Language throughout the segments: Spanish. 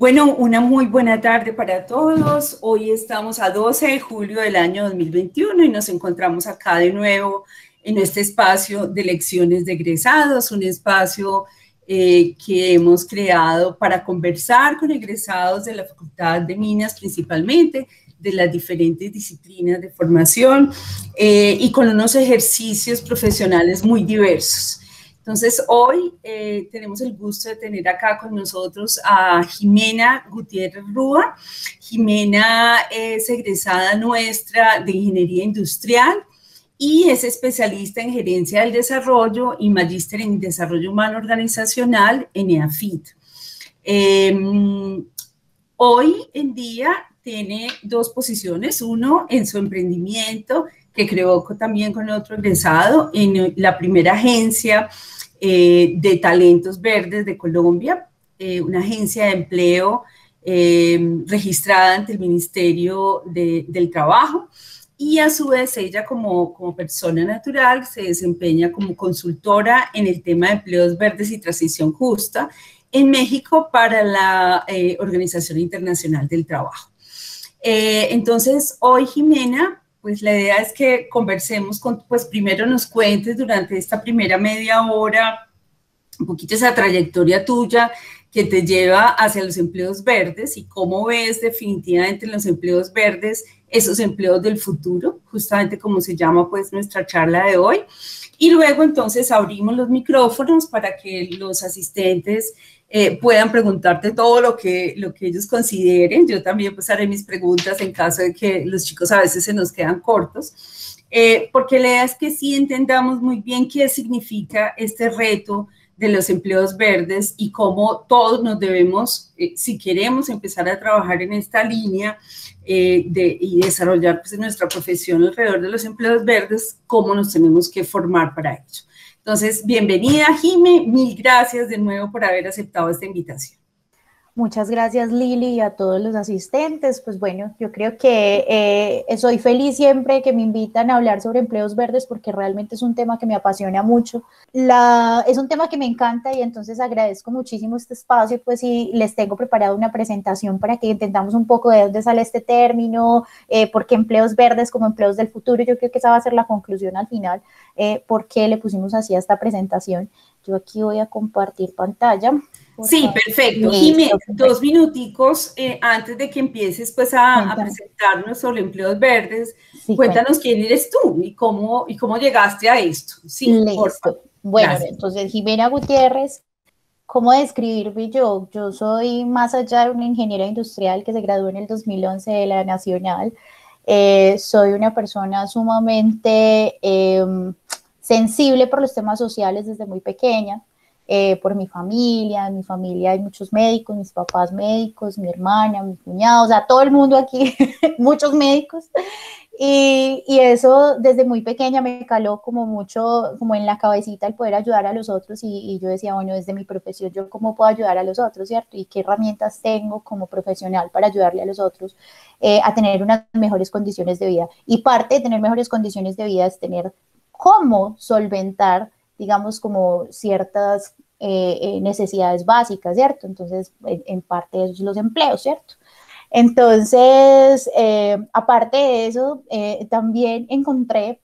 Bueno, una muy buena tarde para todos. Hoy estamos a 12 de julio del año 2021 y nos encontramos acá de nuevo en este espacio de lecciones de egresados, un espacio que hemos creado para conversar con egresados de la Facultad de Minas principalmente, de las diferentes disciplinas de formación y con unos ejercicios profesionales muy diversos. Entonces, hoy tenemos el gusto de tener acá con nosotros a Jimena Gutiérrez Rúa. Jimena es egresada nuestra de Ingeniería Industrial y es especialista en Gerencia del Desarrollo y magíster en Desarrollo Humano Organizacional en EAFIT. Hoy en día tiene dos posiciones, uno en su emprendimiento, que creó también con otro egresado en la primera agencia de talentos verdes de Colombia, una agencia de empleo registrada ante el Ministerio del Trabajo, y a su vez ella como persona natural se desempeña como consultora en el tema de empleos verdes y transición justa en México para la Organización Internacional del Trabajo. Entonces, hoy, Jimena, pues la idea es que conversemos pues primero nos cuentes durante esta primera media hora un poquito esa trayectoria tuya que te lleva hacia los empleos verdes y cómo ves definitivamente en los empleos verdes esos empleos del futuro, justamente como se llama pues nuestra charla de hoy. Y luego entonces abrimos los micrófonos para que los asistentes puedan preguntarte todo lo que ellos consideren. Yo también pues haré mis preguntas en caso de que los chicos a veces se nos quedan cortos, porque la idea es que sí entendamos muy bien qué significa este reto de los empleos verdes y cómo todos nos debemos, si queremos empezar a trabajar en esta línea y desarrollar pues, nuestra profesión alrededor de los empleos verdes, cómo nos tenemos que formar para ello. Entonces, bienvenida, Jime, mil gracias de nuevo por haber aceptado esta invitación. Muchas gracias, Lili, y a todos los asistentes. Pues bueno, yo creo que soy feliz siempre que me invitan a hablar sobre empleos verdes porque realmente es un tema que me apasiona mucho. Es un tema que me encanta y entonces agradezco muchísimo este espacio, pues y les tengo preparado una presentación para que entendamos un poco de dónde sale este término, por qué empleos verdes como empleos del futuro. Yo creo que esa va a ser la conclusión al final, por qué le pusimos así a esta presentación. Yo aquí voy a compartir pantalla. Sí, perfecto. Jimé, 2 minuticos antes de que empieces pues a presentarnos sobre empleos verdes, sí, cuéntanos quién eres tú y cómo llegaste a esto. Sí, listo. Bueno, gracias. Entonces Jimena Gutiérrez, ¿cómo describirme yo? Yo soy más allá de una ingeniera industrial que se graduó en el 2011 de la Nacional. Soy una persona sumamente sensible por los temas sociales desde muy pequeña. Por mi familia. En mi familia hay muchos médicos, mis papás médicos, mi hermana, mi cuñado, o sea, todo el mundo aquí, muchos médicos. Y eso desde muy pequeña me caló como mucho, como en la cabecita el poder ayudar a los otros y yo decía, bueno, desde mi profesión, ¿yo cómo puedo ayudar a los otros, cierto? ¿Y qué herramientas tengo como profesional para ayudarle a los otros a tener unas mejores condiciones de vida? Y parte de tener mejores condiciones de vida es tener cómo solventar, digamos, como ciertas necesidades básicas, ¿cierto? Entonces, en parte de esos los empleos, ¿cierto? Entonces, aparte de eso, también encontré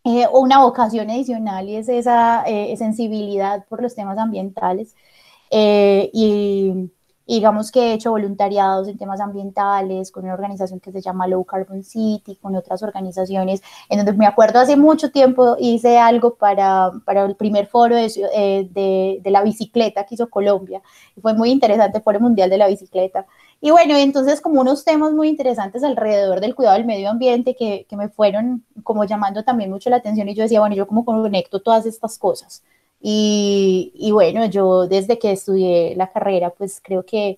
una vocación adicional y es esa sensibilidad por los temas ambientales y digamos que he hecho voluntariados en temas ambientales con una organización que se llama Low Carbon City, con otras organizaciones, en donde me acuerdo hace mucho tiempo hice algo para el primer foro de la bicicleta que hizo Colombia, y fue muy interesante, Foro Mundial de la Bicicleta. Y bueno, entonces como unos temas muy interesantes alrededor del cuidado del medio ambiente que me fueron como llamando también mucho la atención y yo decía, bueno, ¿yo cómo conecto todas estas cosas? Y bueno, yo desde que estudié la carrera, pues creo que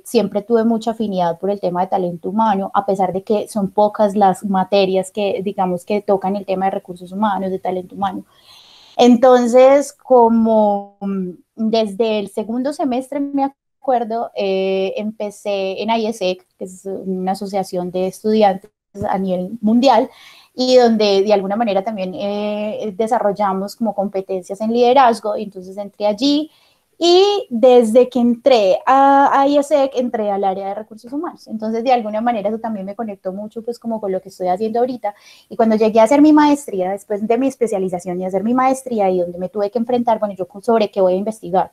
siempre tuve mucha afinidad por el tema de talento humano, a pesar de que son pocas las materias que, digamos, que tocan el tema de recursos humanos, de talento humano. Entonces, como desde el segundo semestre, me acuerdo, empecé en IESEC, que es una asociación de estudiantes a nivel mundial, y donde de alguna manera también desarrollamos como competencias en liderazgo, y entonces entré allí Y desde que entré a IESEC, entré al área de recursos humanos. Entonces, de alguna manera, eso también me conectó mucho, pues, como con lo que estoy haciendo ahorita. Y cuando llegué a hacer mi maestría, después de mi especialización y hacer mi maestría, y donde me tuve que enfrentar, bueno, yo sobre qué voy a investigar,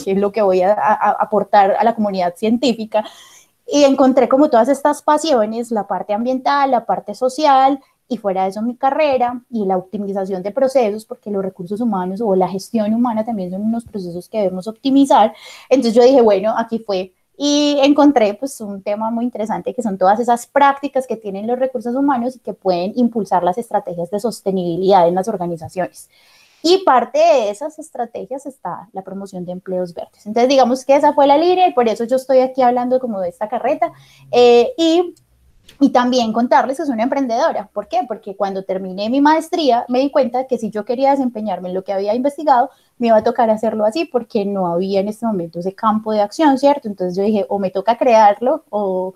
qué es lo que voy a aportar a la comunidad científica, y encontré como todas estas pasiones, la parte ambiental, la parte social, y fuera de eso mi carrera y la optimización de procesos, porque los recursos humanos o la gestión humana también son unos procesos que debemos optimizar. Entonces yo dije, bueno, aquí fue. Y encontré pues un tema muy interesante que son todas esas prácticas que tienen los recursos humanos y que pueden impulsar las estrategias de sostenibilidad en las organizaciones. Y parte de esas estrategias está la promoción de empleos verdes. Entonces, digamos que esa fue la línea y por eso yo estoy aquí hablando como de esta carreta. Y también contarles que soy una emprendedora. ¿Por qué? Porque cuando terminé mi maestría me di cuenta que si yo quería desempeñarme en lo que había investigado, me iba a tocar hacerlo así porque no había en este momento ese campo de acción, ¿cierto? Entonces yo dije, o me toca crearlo o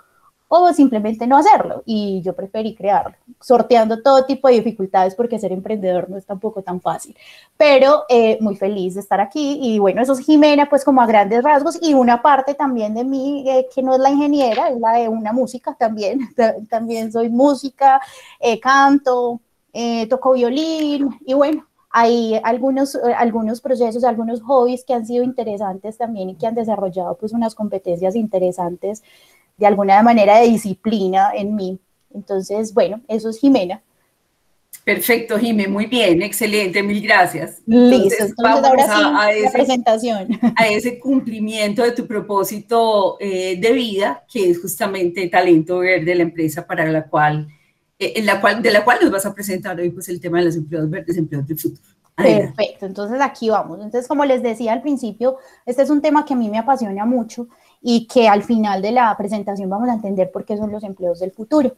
simplemente no hacerlo. Y yo preferí crearlo, sorteando todo tipo de dificultades porque ser emprendedor no es tampoco tan fácil. Pero muy feliz de estar aquí. Y bueno, eso es Jimena, pues como a grandes rasgos. Y una parte también de mí, que no es la ingeniera, es la de una música también. También soy música, canto, toco violín y bueno. Hay algunos procesos, algunos hobbies que han sido interesantes también y que han desarrollado pues unas competencias interesantes de alguna manera de disciplina en mí. Entonces, bueno, eso es Jimena. Perfecto, Jimé, muy bien, excelente, mil gracias. Listo, entonces Vámonos ahora sí, la ese, presentación. a ese cumplimiento de tu propósito de vida, que es justamente Talento Verde, la empresa para la cual, de la cual nos vas a presentar hoy, pues el tema de los empleos verdes, empleos del futuro. Adelante. Perfecto, entonces aquí vamos. Entonces, como les decía al principio, este es un tema que a mí me apasiona mucho y que al final de la presentación vamos a entender por qué son los empleos del futuro.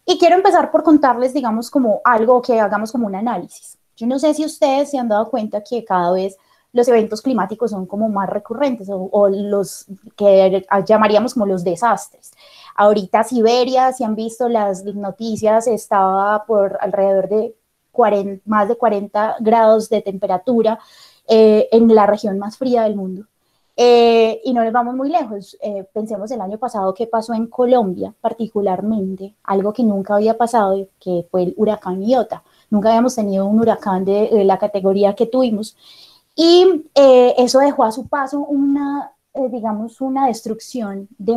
Y quiero empezar por contarles, digamos, como algo que hagamos como un análisis. Yo no sé si ustedes se han dado cuenta que cada vez los eventos climáticos son como más recurrentes o los que llamaríamos como los desastres. Ahorita Siberia, si han visto las noticias, estaba por alrededor de 40, más de 40 grados de temperatura en la región más fría del mundo. Y no nos vamos muy lejos. Pensemos el año pasado qué pasó en Colombia, particularmente, algo que nunca había pasado, que fue el huracán Iota. Nunca habíamos tenido un huracán de la categoría que tuvimos. Y eso dejó a su paso digamos, una destrucción de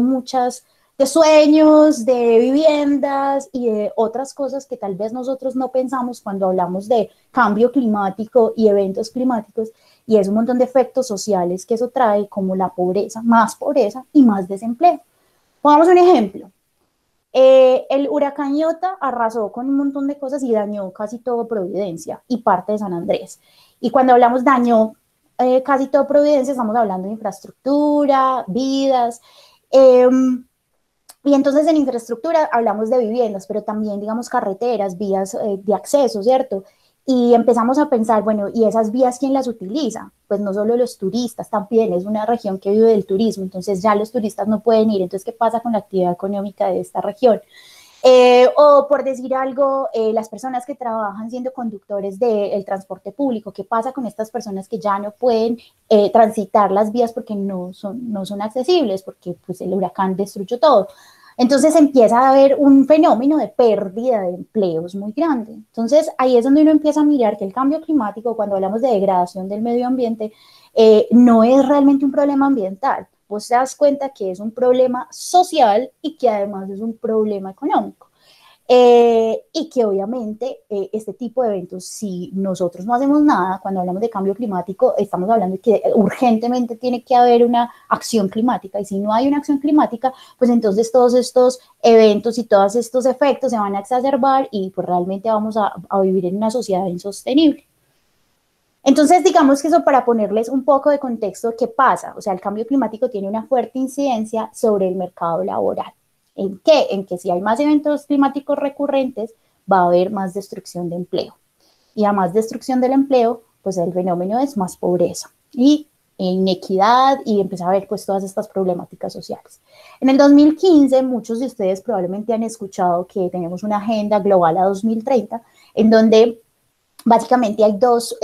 de sueños, de viviendas y de otras cosas que tal vez nosotros no pensamos cuando hablamos de cambio climático y eventos climáticos, y es un montón de efectos sociales que eso trae, como la pobreza y más desempleo. Pongamos un ejemplo. El huracán Iota arrasó con un montón de cosas y dañó casi todo Providencia y parte de San Andrés. Y cuando hablamos dañó casi todo Providencia, estamos hablando de infraestructura, vidas. Eh, y entonces en infraestructura hablamos de viviendas, pero también, digamos, carreteras, vías de acceso, ¿cierto? Y empezamos a pensar, bueno, ¿y esas vías quién las utiliza? Pues no solo los turistas, también es una región que vive del turismo, entonces ya los turistas no pueden ir, entonces, ¿qué pasa con la actividad económica de esta región? O por decir algo, las personas que trabajan siendo conductores del transporte público, ¿qué pasa con estas personas que ya no pueden transitar las vías porque no son accesibles, porque pues, el huracán destruyó todo? Entonces empieza a haber un fenómeno de pérdida de empleos muy grande. Entonces ahí es donde uno empieza a mirar que el cambio climático, cuando hablamos de degradación del medio ambiente, no es realmente un problema ambiental. Vos te das cuenta que es un problema social y que además es un problema económico. Y que obviamente este tipo de eventos, si nosotros no hacemos nada, cuando hablamos de cambio climático, estamos hablando de que urgentemente tiene que haber una acción climática, y si no hay una acción climática, pues entonces todos estos eventos y todos estos efectos se van a exacerbar y pues realmente vamos a vivir en una sociedad insostenible. Entonces, digamos que eso para ponerles un poco de contexto, ¿qué pasa? O sea, el cambio climático tiene una fuerte incidencia sobre el mercado laboral. ¿En qué? En que si hay más eventos climáticos recurrentes, va a haber más destrucción de empleo. Y a más destrucción del empleo, pues el fenómeno es más pobreza y inequidad, y empieza a haber pues todas estas problemáticas sociales. En el 2015, muchos de ustedes probablemente han escuchado que tenemos una agenda global a 2030, en donde básicamente hay dos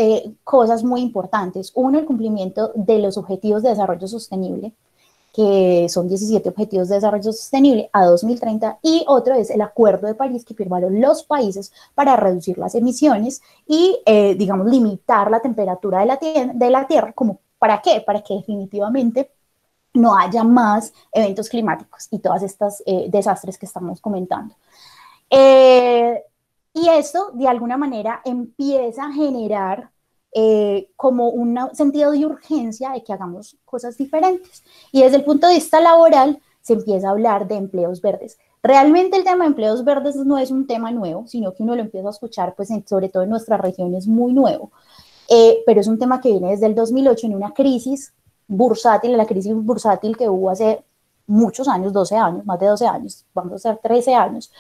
cosas muy importantes. Uno, el cumplimiento de los objetivos de desarrollo sostenible, que son 17 objetivos de desarrollo sostenible a 2030, y otro es el Acuerdo de París que firmaron los países para reducir las emisiones y, digamos, limitar la temperatura de la Tierra. ¿Como para qué? Para que definitivamente no haya más eventos climáticos y todas estas desastres que estamos comentando. Y esto, de alguna manera, empieza a generar como un sentido de urgencia de que hagamos cosas diferentes. Y desde el punto de vista laboral, se empieza a hablar de empleos verdes. Realmente el tema de empleos verdes no es un tema nuevo, sino que uno lo empieza a escuchar, pues, sobre todo en nuestra región es muy nuevo. Pero es un tema que viene desde el 2008 en una crisis bursátil, la crisis bursátil que hubo hace muchos años, 12 años, más de 12 años, vamos a ser 13 años,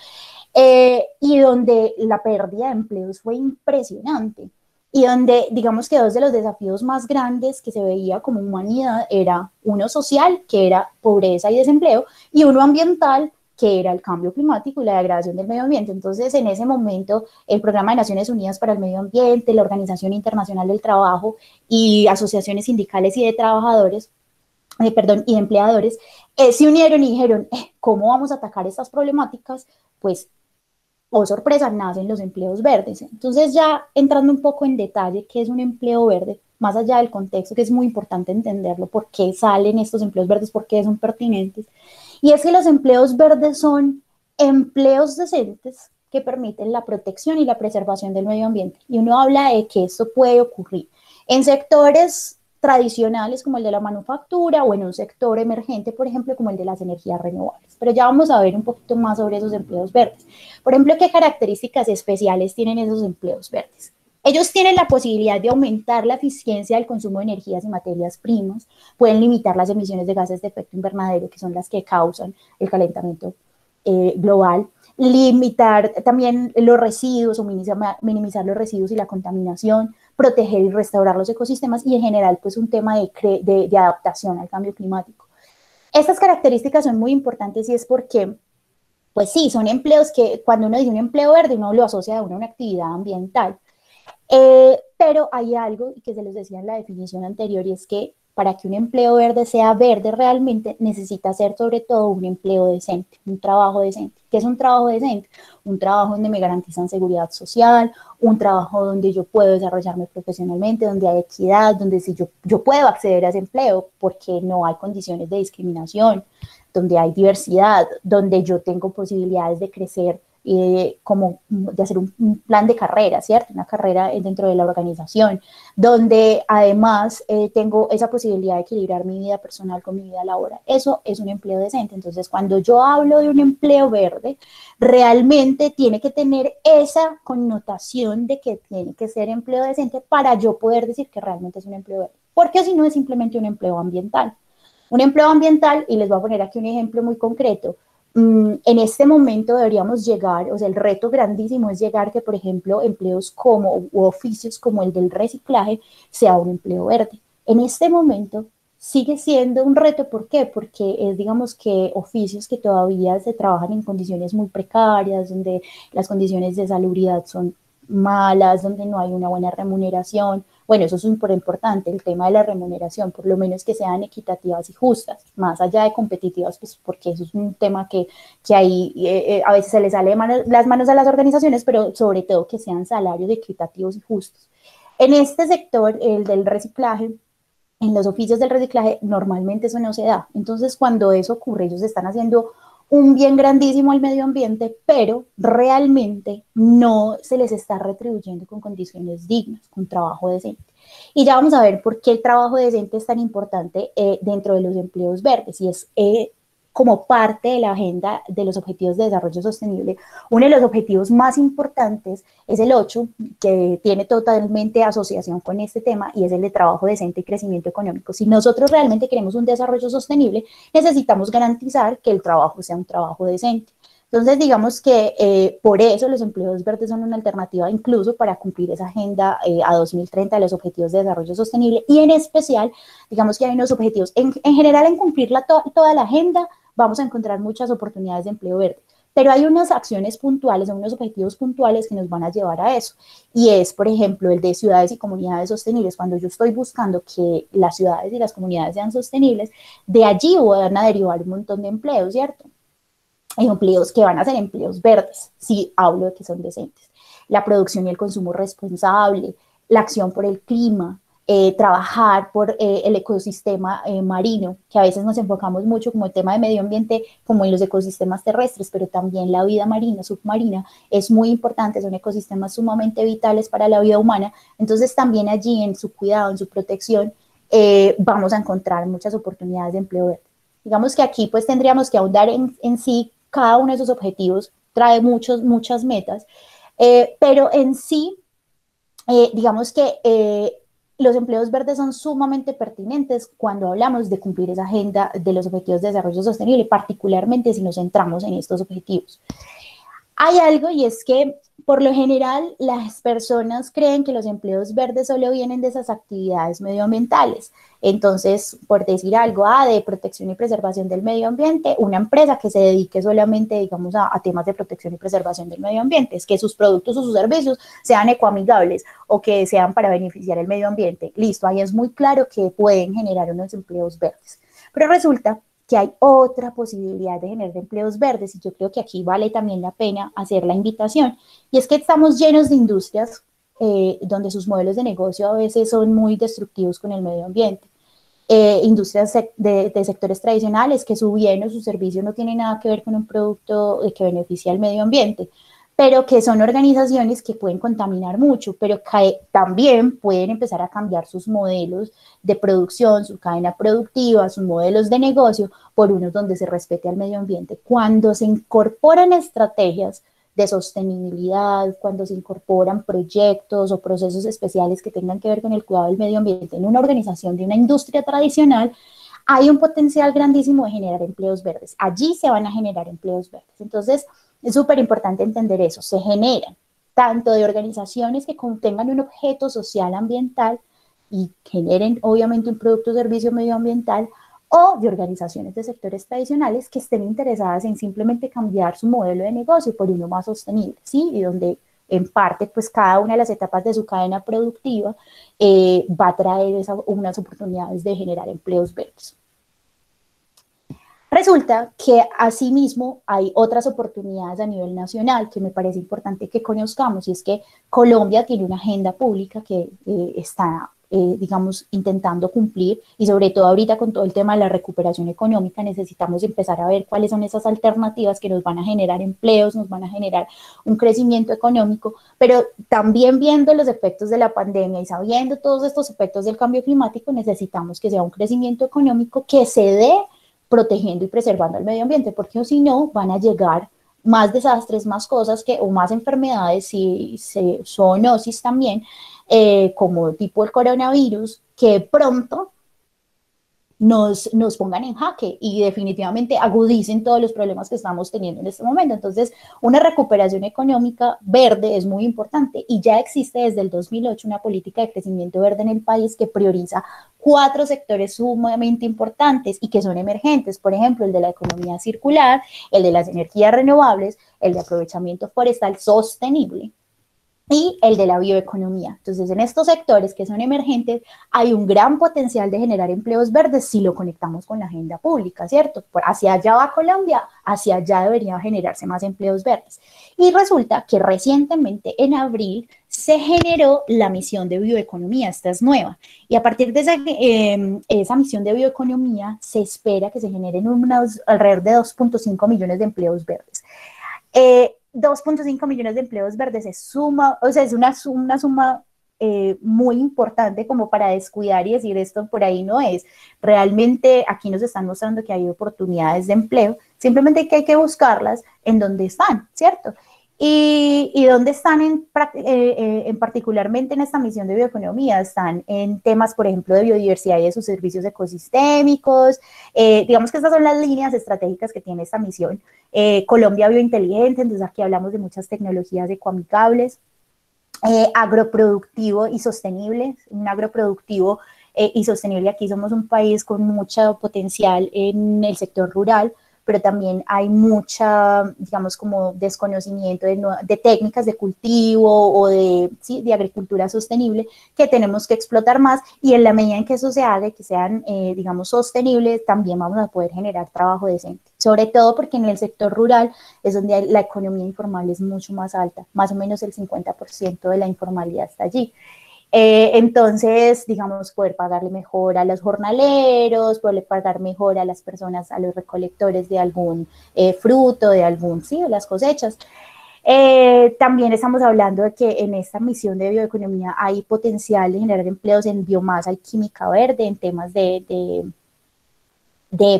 y donde la pérdida de empleos fue impresionante, y donde, digamos que dos de los desafíos más grandes que se veía como humanidad era uno social, que era pobreza y desempleo, y uno ambiental, que era el cambio climático y la degradación del medio ambiente. Entonces, en ese momento, el Programa de Naciones Unidas para el Medio Ambiente, la Organización Internacional del Trabajo y asociaciones sindicales y de trabajadores, y de empleadores, se unieron y dijeron, ¿cómo vamos a atacar estas problemáticas? Pues, oh sorpresa, nacen los empleos verdes. Entonces, ya entrando un poco en detalle, ¿qué es un empleo verde? Más allá del contexto, que es muy importante entenderlo, por qué salen estos empleos verdes, por qué son pertinentes. Y es que los empleos verdes son empleos decentes que permiten la protección y la preservación del medio ambiente. Y uno habla de que esto puede ocurrir en sectores tradicionales como el de la manufactura o en un sector emergente, por ejemplo, como el de las energías renovables. Pero ya vamos a ver un poquito más sobre esos empleos verdes. Por ejemplo, ¿qué características especiales tienen esos empleos verdes? Ellos tienen la posibilidad de aumentar la eficiencia del consumo de energías y materias primas, pueden limitar las emisiones de gases de efecto invernadero, que son las que causan el calentamiento global, limitar también los residuos o minimizar los residuos y la contaminación, proteger y restaurar los ecosistemas y en general pues un tema de adaptación al cambio climático. Estas características son muy importantes y es porque, pues sí, son empleos que cuando uno dice un empleo verde uno lo asocia a una actividad ambiental. Pero hay algo que se les decía en la definición anterior y es que para que un empleo verde sea verde realmente necesita ser sobre todo un empleo decente, un trabajo decente. ¿Qué es un trabajo decente? Un trabajo donde me garantizan seguridad social, un trabajo donde yo puedo desarrollarme profesionalmente, donde hay equidad, donde si yo puedo acceder a ese empleo porque no hay condiciones de discriminación, donde hay diversidad, donde yo tengo posibilidades de crecer, como de hacer un plan de carrera, ¿cierto? Una carrera dentro de la organización, donde además tengo esa posibilidad de equilibrar mi vida personal con mi vida laboral. Eso es un empleo decente. Entonces, cuando yo hablo de un empleo verde, realmente tiene que tener esa connotación de que tiene que ser empleo decente para yo poder decir que realmente es un empleo verde. Porque si no es simplemente un empleo ambiental. Un empleo ambiental, y les voy a poner aquí un ejemplo muy concreto, en este momento deberíamos llegar, o sea, el reto grandísimo es llegar que, por ejemplo, empleos como, o oficios como el del reciclaje sea un empleo verde. En este momento sigue siendo un reto, ¿por qué? Porque es, digamos que, oficios que todavía se trabajan en condiciones muy precarias, donde las condiciones de salubridad son malas, donde no hay una buena remuneración. Bueno, eso es súper importante, el tema de la remuneración, por lo menos que sean equitativas y justas, más allá de competitivas, pues porque eso es un tema que ahí a veces se les sale de las manos a las organizaciones, pero sobre todo que sean salarios equitativos y justos. En este sector, el del reciclaje, en los oficios del reciclaje, normalmente eso no se da. Entonces, cuando eso ocurre, ellos están haciendo un bien grandísimo al medio ambiente, pero realmente no se les está retribuyendo con condiciones dignas, con trabajo decente. Y ya vamos a ver por qué el trabajo decente es tan importante dentro de los empleos verdes, y es como parte de la agenda de los Objetivos de Desarrollo Sostenible. Uno de los objetivos más importantes es el 8, que tiene totalmente asociación con este tema, y es el de trabajo decente y crecimiento económico. Si nosotros realmente queremos un desarrollo sostenible, necesitamos garantizar que el trabajo sea un trabajo decente. Entonces, digamos que por eso los empleos verdes son una alternativa incluso para cumplir esa agenda a 2030 de los Objetivos de Desarrollo Sostenible, y en especial, digamos que hay unos objetivos, en general en cumplir toda la agenda, vamos a encontrar muchas oportunidades de empleo verde, Pero hay unas acciones puntuales, unos objetivos puntuales que nos van a llevar a eso. Y es, por ejemplo, el de ciudades y comunidades sostenibles. Cuando yo estoy buscando que las ciudades y las comunidades sean sostenibles, de allí van a derivar un montón de empleos, ¿cierto? Hay empleos que van a ser empleos verdes, si hablo de que son decentes. La producción y el consumo responsable, la acción por el clima, trabajar por el ecosistema marino, que a veces nos enfocamos mucho como el tema de medio ambiente, como en los ecosistemas terrestres, pero también la vida marina, submarina, es muy importante, son ecosistemas sumamente vitales para la vida humana, entonces también allí en su cuidado, en su protección, vamos a encontrar muchas oportunidades de empleo verde. Digamos que aquí pues tendríamos que ahondar en sí, cada uno de esos objetivos trae muchas metas, pero en sí, digamos que los empleos verdes son sumamente pertinentes cuando hablamos de cumplir esa agenda de los objetivos de desarrollo sostenible, particularmente si nos centramos en estos objetivos. Hay algo y es que por lo general las personas creen que los empleos verdes solo vienen de esas actividades medioambientales. Entonces, por decir algo, de protección y preservación del medio ambiente, una empresa que se dedique solamente, digamos, a temas de protección y preservación del medio ambiente, es que sus productos o sus servicios sean ecoamigables o que sean para beneficiar el medio ambiente. Listo, ahí es muy claro que pueden generar unos empleos verdes. Pero resulta que hay otra posibilidad de generar empleos verdes y yo creo que aquí vale también la pena hacer la invitación. Y es que estamos llenos de industrias donde sus modelos de negocio a veces son muy destructivos con el medio ambiente. Industrias de sectores tradicionales que su bien o su servicio no tiene nada que ver con un producto que beneficia al medio ambiente, pero que son organizaciones que pueden contaminar mucho, pero que también pueden empezar a cambiar sus modelos de producción, su cadena productiva, sus modelos de negocio, por unos donde se respete al medio ambiente. Cuando se incorporan estrategias de sostenibilidad, cuando se incorporan proyectos o procesos especiales que tengan que ver con el cuidado del medio ambiente en una organización de una industria tradicional, hay un potencial grandísimo de generar empleos verdes. Allí se van a generar empleos verdes. Entonces, es súper importante entender eso. Se generan tanto de organizaciones que contengan un objeto social ambiental y generen obviamente un producto o servicio medioambiental, o de organizaciones de sectores tradicionales que estén interesadas en simplemente cambiar su modelo de negocio por uno más sostenible, ¿sí? Y donde en parte, pues cada una de las etapas de su cadena productiva va a traer unas oportunidades de generar empleos verdes. Resulta que asimismo hay otras oportunidades a nivel nacional que me parece importante que conozcamos, y es que Colombia tiene una agenda pública que está, digamos, intentando cumplir, y sobre todo ahorita con todo el tema de la recuperación económica necesitamos empezar a ver cuáles son esas alternativas que nos van a generar empleos, nos van a generar un crecimiento económico, pero también viendo los efectos de la pandemia y sabiendo todos estos efectos del cambio climático, necesitamos que sea un crecimiento económico que se dé protegiendo y preservando el medio ambiente, porque si no van a llegar más desastres, más cosas o más enfermedades, y zoonosis también, como tipo el coronavirus, que pronto nos pongan en jaque y definitivamente agudicen todos los problemas que estamos teniendo en este momento. Entonces, una recuperación económica verde es muy importante y ya existe desde el 2008 una política de crecimiento verde en el país que prioriza 4 sectores sumamente importantes y que son emergentes, por ejemplo, el de la economía circular, el de las energías renovables, el de aprovechamiento forestal sostenible y el de la bioeconomía. Entonces, en estos sectores que son emergentes, hay un gran potencial de generar empleos verdes si lo conectamos con la agenda pública, ¿cierto? Hacia allá va Colombia, hacia allá debería generarse más empleos verdes. Y resulta que recientemente, en abril, se generó la misión de bioeconomía, esta es nueva, y a partir de esa misión de bioeconomía se espera que se generen alrededor de 2.5 millones de empleos verdes. 2.5 millones de empleos verdes es una suma muy importante como para descuidar y decir esto por ahí no es. Realmente aquí nos están mostrando que hay oportunidades de empleo, simplemente que hay que buscarlas en donde están, ¿cierto? Y dónde están particularmente en esta misión de bioeconomía, están en temas, por ejemplo, de biodiversidad y de sus servicios ecosistémicos. Digamos que estas son las líneas estratégicas que tiene esta misión. Colombia biointeligente, entonces aquí hablamos de muchas tecnologías ecoamigables. Agroproductivo y sostenible, un agroproductivo y sostenible. Aquí somos un país con mucho potencial en el sector rural, pero también hay mucha, digamos, como desconocimiento de técnicas de cultivo o ¿sí?, de agricultura sostenible que tenemos que explotar más, y en la medida en que eso se haga y que sean, digamos, sostenibles, también vamos a poder generar trabajo decente. Sobre todo porque en el sector rural es donde la economía informal es mucho más alta, más o menos el 50% de la informalidad está allí. Entonces, digamos, poder pagarle mejor a los jornaleros, poderle pagar mejor a las personas, a los recolectores de algún fruto, de algún, sí, de las cosechas. También estamos hablando de que en esta misión de bioeconomía hay potencial de generar empleos en biomasa y química verde, en temas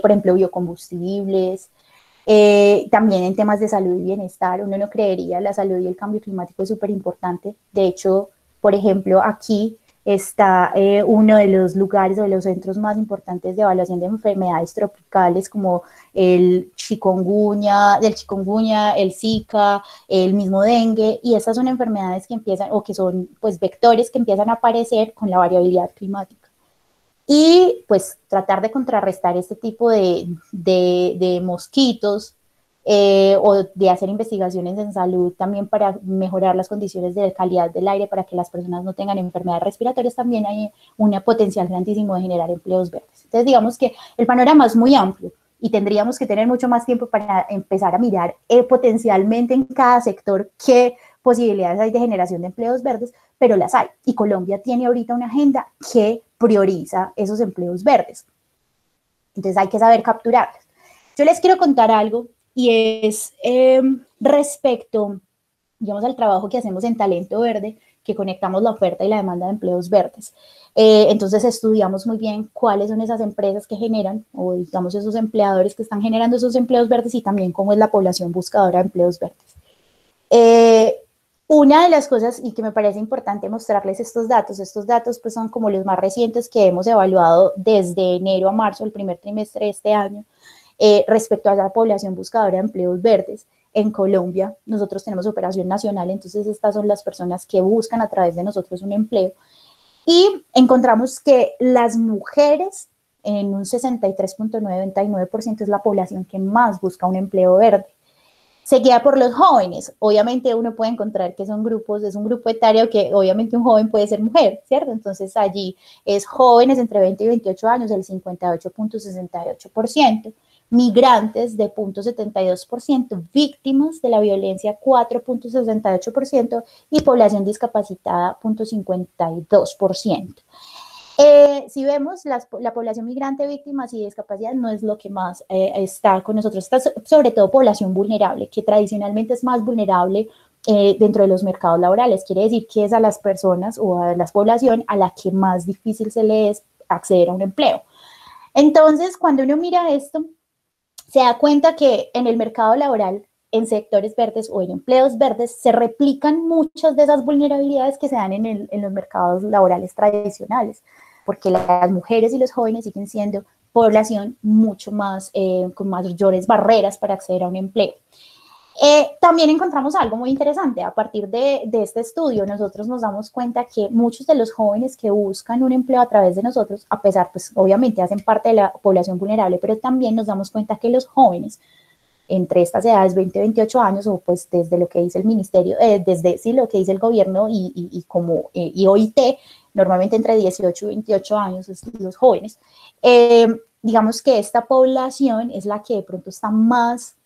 por ejemplo, biocombustibles, también en temas de salud y bienestar. Uno no creería, la salud y el cambio climático es súper importante. De hecho, por ejemplo, aquí está uno de los lugares o de los centros más importantes de evaluación de enfermedades tropicales, como el chikungunya, el Zika, el mismo dengue, y estas son enfermedades que empiezan, o que son pues vectores que empiezan a aparecer con la variabilidad climática. Y pues tratar de contrarrestar este tipo de mosquitos, o de hacer investigaciones en salud también para mejorar las condiciones de calidad del aire para que las personas no tengan enfermedades respiratorias. También hay un potencial grandísimo de generar empleos verdes. Entonces, digamos que el panorama es muy amplio y tendríamos que tener mucho más tiempo para empezar a mirar potencialmente en cada sector qué posibilidades hay de generación de empleos verdes, pero las hay. Y Colombia tiene ahorita una agenda que prioriza esos empleos verdes. Entonces hay que saber capturarlos. Yo les quiero contar algo, y es respecto, digamos, al trabajo que hacemos en Talento Verde, que conectamos la oferta y la demanda de empleos verdes. Entonces estudiamos muy bien cuáles son esas empresas que generan, o digamos esos empleadores que están generando esos empleos verdes, y también cómo es la población buscadora de empleos verdes. Una de las cosas, y que me parece importante mostrarles estos datos pues son como los más recientes que hemos evaluado desde enero a marzo, el primer trimestre de este año, respecto a la población buscadora de empleos verdes. En Colombia nosotros tenemos operación nacional, entonces estas son las personas que buscan a través de nosotros un empleo, y encontramos que las mujeres en un 63.99% es la población que más busca un empleo verde, seguida por los jóvenes. Obviamente uno puede encontrar que son grupos, es un grupo etario que obviamente un joven puede ser mujer, ¿cierto? Entonces allí es jóvenes entre 20 y 28 años, el 58.68%, migrantes de 0.72%, víctimas de la violencia 4.68% y población discapacitada 0.52%. Si vemos la población migrante, víctimas y discapacidad, no es lo que más está con nosotros. Está sobre todo población vulnerable, que tradicionalmente es más vulnerable dentro de los mercados laborales. Quiere decir que es a las personas o a la población a la que más difícil se le es acceder a un empleo. Entonces, cuando uno mira esto, se da cuenta que en el mercado laboral, en sectores verdes o en empleos verdes, se replican muchas de esas vulnerabilidades que se dan en los mercados laborales tradicionales, porque las mujeres y los jóvenes siguen siendo población mucho más, con mayores barreras para acceder a un empleo. También encontramos algo muy interesante. A partir de este estudio, nosotros nos damos cuenta que muchos de los jóvenes que buscan un empleo a través de nosotros, a pesar, pues obviamente hacen parte de la población vulnerable, pero también nos damos cuenta que los jóvenes entre estas edades, 20 y 28 años, o pues desde lo que dice el ministerio, desde sí, lo que dice el gobierno y OIT, normalmente entre 18 y 28 años los jóvenes, digamos que esta población es la que de pronto está más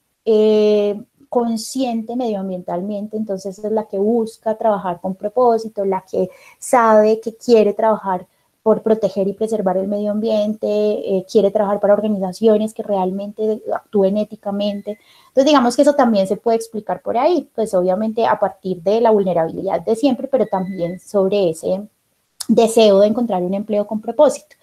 consciente medioambientalmente, entonces es la que busca trabajar con propósito, la que sabe que quiere trabajar por proteger y preservar el medio ambiente, quiere trabajar para organizaciones que realmente actúen éticamente. Entonces, digamos que eso también se puede explicar por ahí, pues obviamente a partir de la vulnerabilidad de siempre, pero también sobre ese deseo de encontrar un empleo con propósito.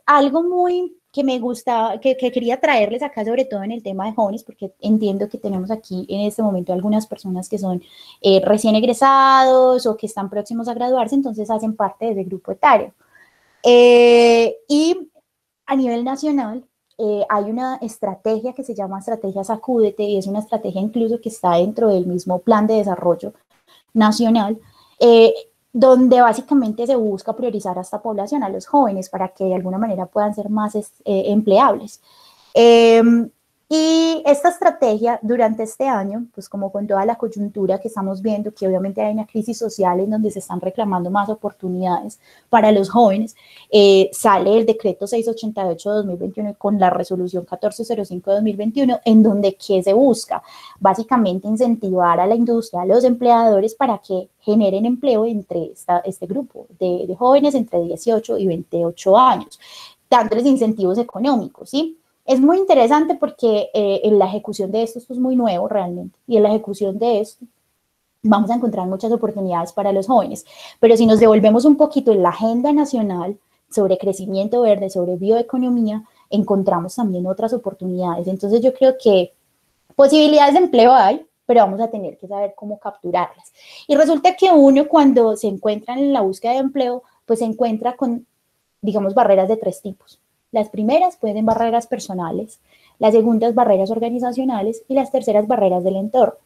Algo muy que me gusta, que quería traerles acá, sobre todo en el tema de jóvenes, porque entiendo que tenemos aquí en este momento algunas personas que son recién egresados o que están próximos a graduarse, entonces hacen parte de ese grupo etario. Y a nivel nacional hay una estrategia que se llama Estrategia Sacúdete, y es una estrategia incluso que está dentro del mismo Plan de Desarrollo Nacional, donde básicamente se busca priorizar a esta población, a los jóvenes, para que de alguna manera puedan ser más empleables. Y esta estrategia durante este año, pues como con toda la coyuntura que estamos viendo, que obviamente hay una crisis social en donde se están reclamando más oportunidades para los jóvenes, sale el decreto 688 de 2021 con la resolución 1405 de 2021, en donde ¿qué se busca? Básicamente incentivar a la industria, a los empleadores para que generen empleo entre este grupo de jóvenes entre 18 y 28 años, dándoles incentivos económicos, ¿sí? Es muy interesante porque en la ejecución de esto es muy nuevo realmente, y en la ejecución de esto vamos a encontrar muchas oportunidades para los jóvenes. Pero si nos devolvemos un poquito en la agenda nacional sobre crecimiento verde, sobre bioeconomía, encontramos también otras oportunidades. Entonces yo creo que posibilidades de empleo hay, pero vamos a tener que saber cómo capturarlas. Y resulta que uno cuando se encuentra en la búsqueda de empleo, pues se encuentra con, digamos, barreras de 3 tipos. Las primeras pueden ser barreras personales, las segundas barreras organizacionales y las terceras barreras del entorno.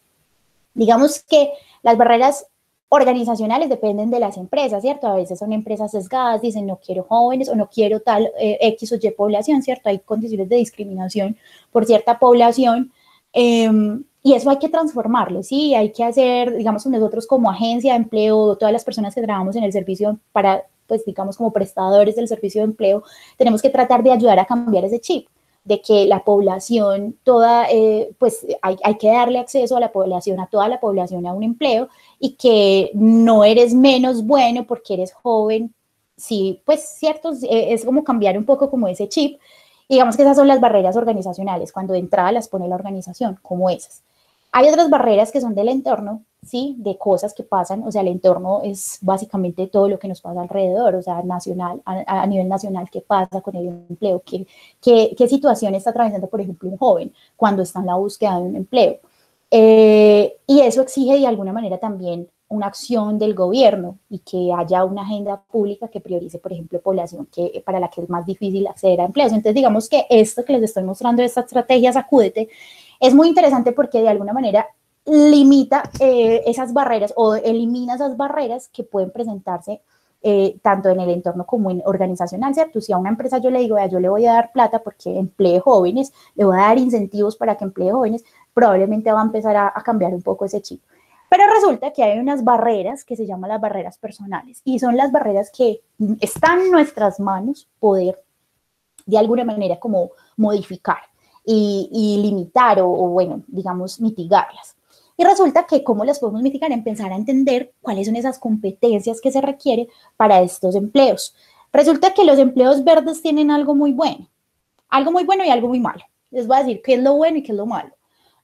Digamos que las barreras organizacionales dependen de las empresas, ¿cierto? A veces son empresas sesgadas, dicen no quiero jóvenes o no quiero tal X o Y población, ¿cierto? Hay condiciones de discriminación por cierta población y eso hay que transformarlo, ¿sí? Hay que hacer, digamos, nosotros como agencia de empleo, todas las personas que trabajamos en el servicio para, pues digamos, como prestadores del servicio de empleo, tenemos que tratar de ayudar a cambiar ese chip, de que la población toda, pues hay que darle acceso a la población, a toda la población a un empleo, y que no eres menos bueno porque eres joven, sí, pues cierto, es como cambiar un poco como ese chip. Y digamos que esas son las barreras organizacionales, cuando de entrada las pone la organización, como esas. Hay otras barreras que son del entorno, ¿sí? De cosas que pasan, o sea, el entorno es básicamente todo lo que nos pasa alrededor, o sea, nacional, a nivel nacional, qué pasa con el empleo, qué situación está atravesando, por ejemplo, un joven cuando está en la búsqueda de un empleo. Y eso exige de alguna manera también una acción del gobierno y que haya una agenda pública que priorice, por ejemplo, población para la que es más difícil acceder a empleos. Entonces, digamos que esto que les estoy mostrando, esta estrategia Sacúdete, es muy interesante porque de alguna manera limita esas barreras o elimina esas barreras que pueden presentarse tanto en el entorno como en organizacional, ¿cierto? Si a una empresa yo le digo, yo le voy a dar plata porque emplee jóvenes, le voy a dar incentivos para que emplee jóvenes, probablemente va a empezar a cambiar un poco ese chip. Pero resulta que hay unas barreras que se llaman las barreras personales y son las barreras que están en nuestras manos poder de alguna manera como modificar y limitar o, bueno, digamos, mitigarlas. Y resulta que cómo las podemos mitigar, empezar a entender cuáles son esas competencias que se requieren para estos empleos. Resulta que los empleos verdes tienen algo muy bueno y algo muy malo. Les voy a decir qué es lo bueno y qué es lo malo.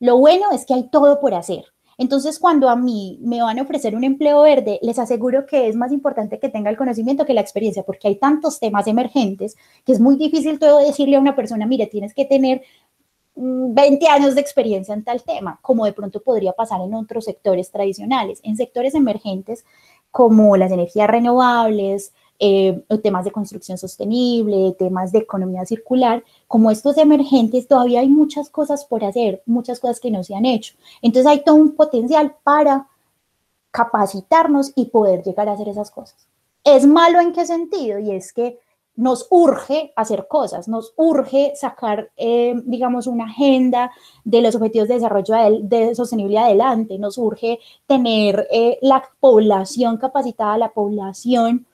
Lo bueno es que hay todo por hacer. Entonces, cuando a mí me van a ofrecer un empleo verde, les aseguro que es más importante que tenga el conocimiento que la experiencia, porque hay tantos temas emergentes que es muy difícil todo decirle a una persona, mire, tienes que tener 20 años de experiencia en tal tema, como de pronto podría pasar en otros sectores tradicionales. En sectores emergentes como las energías renovables, temas de construcción sostenible, temas de economía circular, como estos emergentes todavía hay muchas cosas por hacer, muchas cosas que no se han hecho. Entonces hay todo un potencial para capacitarnos y poder llegar a hacer esas cosas. ¿Es malo en qué sentido? Y es que nos urge hacer cosas, nos urge sacar, digamos, una agenda de los objetivos de desarrollo de sostenibilidad adelante, nos urge tener la población capacitada, la población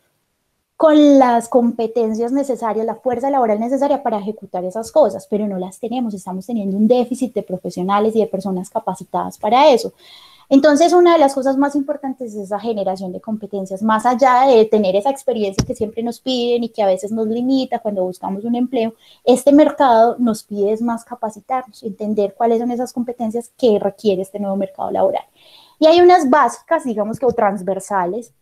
con las competencias necesarias, la fuerza laboral necesaria para ejecutar esas cosas, pero no las tenemos, estamos teniendo un déficit de profesionales y de personas capacitadas para eso. Entonces, una de las cosas más importantes es esa generación de competencias, más allá de tener esa experiencia que siempre nos piden y que a veces nos limita cuando buscamos un empleo. Este mercado nos pide más capacitarnos, entender cuáles son esas competencias que requiere este nuevo mercado laboral. Y hay unas básicas, digamos que o transversales,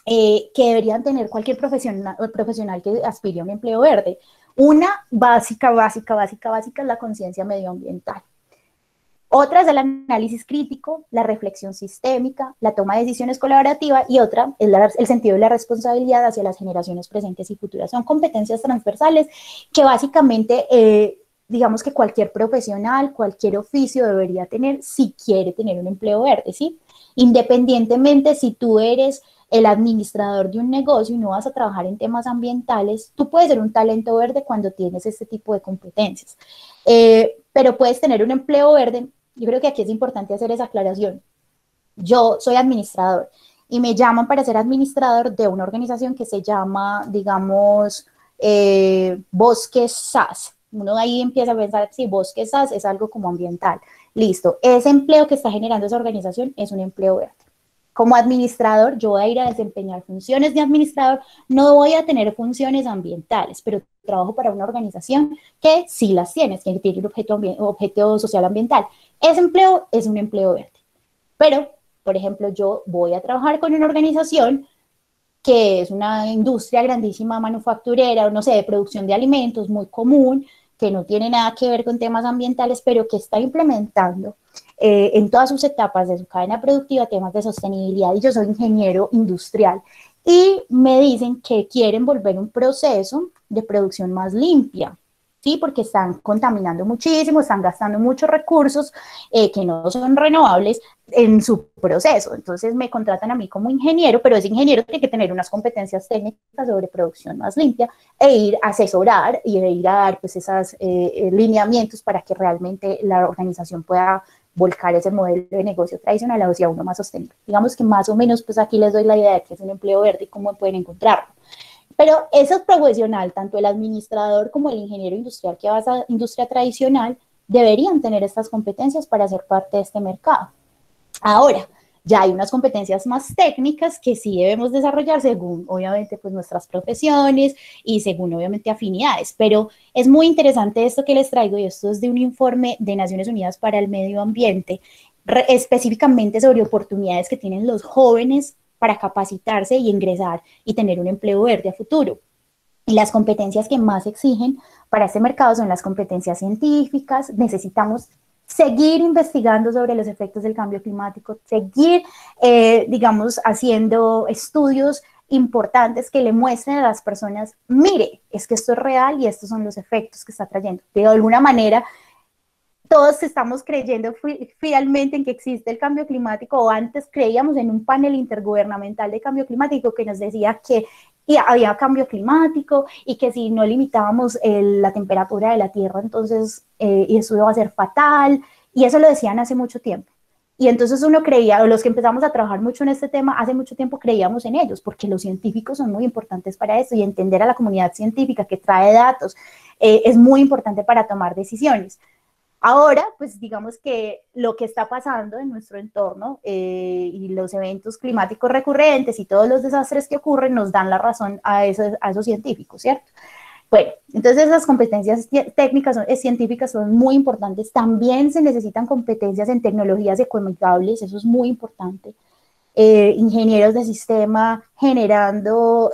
que deberían tener cualquier profesional que aspire a un empleo verde. Una básica es la conciencia medioambiental. Otra es el análisis crítico, la reflexión sistémica, la toma de decisiones colaborativa y otra es el sentido de la responsabilidad hacia las generaciones presentes y futuras. Son competencias transversales que básicamente, digamos que cualquier profesional, cualquier oficio debería tener si quiere tener un empleo verde, ¿sí? Independientemente si tú eres el administrador de un negocio y no vas a trabajar en temas ambientales, tú puedes ser un talento verde cuando tienes este tipo de competencias. Pero puedes tener un empleo verde. Yo creo que aquí es importante hacer esa aclaración. Yo soy administrador y me llaman para ser administrador de una organización que se llama, digamos, Bosques SAS. Uno ahí empieza a pensar, sí, Bosques SAS es algo como ambiental. Listo, ese empleo que está generando esa organización es un empleo verde. Como administrador, yo voy a ir a desempeñar funciones de administrador, no voy a tener funciones ambientales, pero trabajo para una organización que sí las tiene, que tiene un objeto social ambiental. Ese empleo es un empleo verde. Pero, por ejemplo, yo voy a trabajar con una organización que es una industria grandísima manufacturera, no sé, de producción de alimentos muy común, que no tiene nada que ver con temas ambientales, pero que está implementando en todas sus etapas de su cadena productiva temas de sostenibilidad. Y yo soy ingeniero industrial y me dicen que quieren volver un proceso de producción más limpia. Sí, porque están contaminando muchísimo, están gastando muchos recursos que no son renovables en su proceso. Entonces me contratan a mí como ingeniero, pero ese ingeniero tiene que tener unas competencias técnicas sobre producción más limpia e ir a asesorar y ir a dar pues esos lineamientos para que realmente la organización pueda volcar ese modelo de negocio tradicional hacia uno más sostenible. Digamos que más o menos pues aquí les doy la idea de que es un empleo verde y cómo pueden encontrarlo. Pero eso es profesional, tanto el administrador como el ingeniero industrial que va a industria tradicional deberían tener estas competencias para ser parte de este mercado. Ahora, ya hay unas competencias más técnicas que sí debemos desarrollar según, obviamente, pues nuestras profesiones y según, obviamente, afinidades. Pero es muy interesante esto que les traigo y esto es de un informe de Naciones Unidas para el Medio Ambiente, específicamente sobre oportunidades que tienen los jóvenes para capacitarse y ingresar y tener un empleo verde a futuro. Y las competencias que más exigen para este mercado son las competencias científicas. Necesitamos seguir investigando sobre los efectos del cambio climático, seguir, digamos, haciendo estudios importantes que le muestren a las personas, mire, es que esto es real y estos son los efectos que está trayendo. De alguna manera, todos estamos creyendo fielmente en que existe el cambio climático, o antes creíamos en un panel intergubernamental de cambio climático que nos decía que había cambio climático y que si no limitábamos la temperatura de la Tierra, entonces eso iba a ser fatal, y eso lo decían hace mucho tiempo. Y entonces uno creía, o los que empezamos a trabajar mucho en este tema hace mucho tiempo, creíamos en ellos, porque los científicos son muy importantes para eso, y entender a la comunidad científica que trae datos es muy importante para tomar decisiones. Ahora, pues digamos que lo que está pasando en nuestro entorno y los eventos climáticos recurrentes y todos los desastres que ocurren nos dan la razón a esos científicos, ¿cierto? Bueno, entonces las competencias técnicas científicas son muy importantes. También se necesitan competencias en tecnologías ecoamigables, eso es muy importante. Ingenieros de sistema generando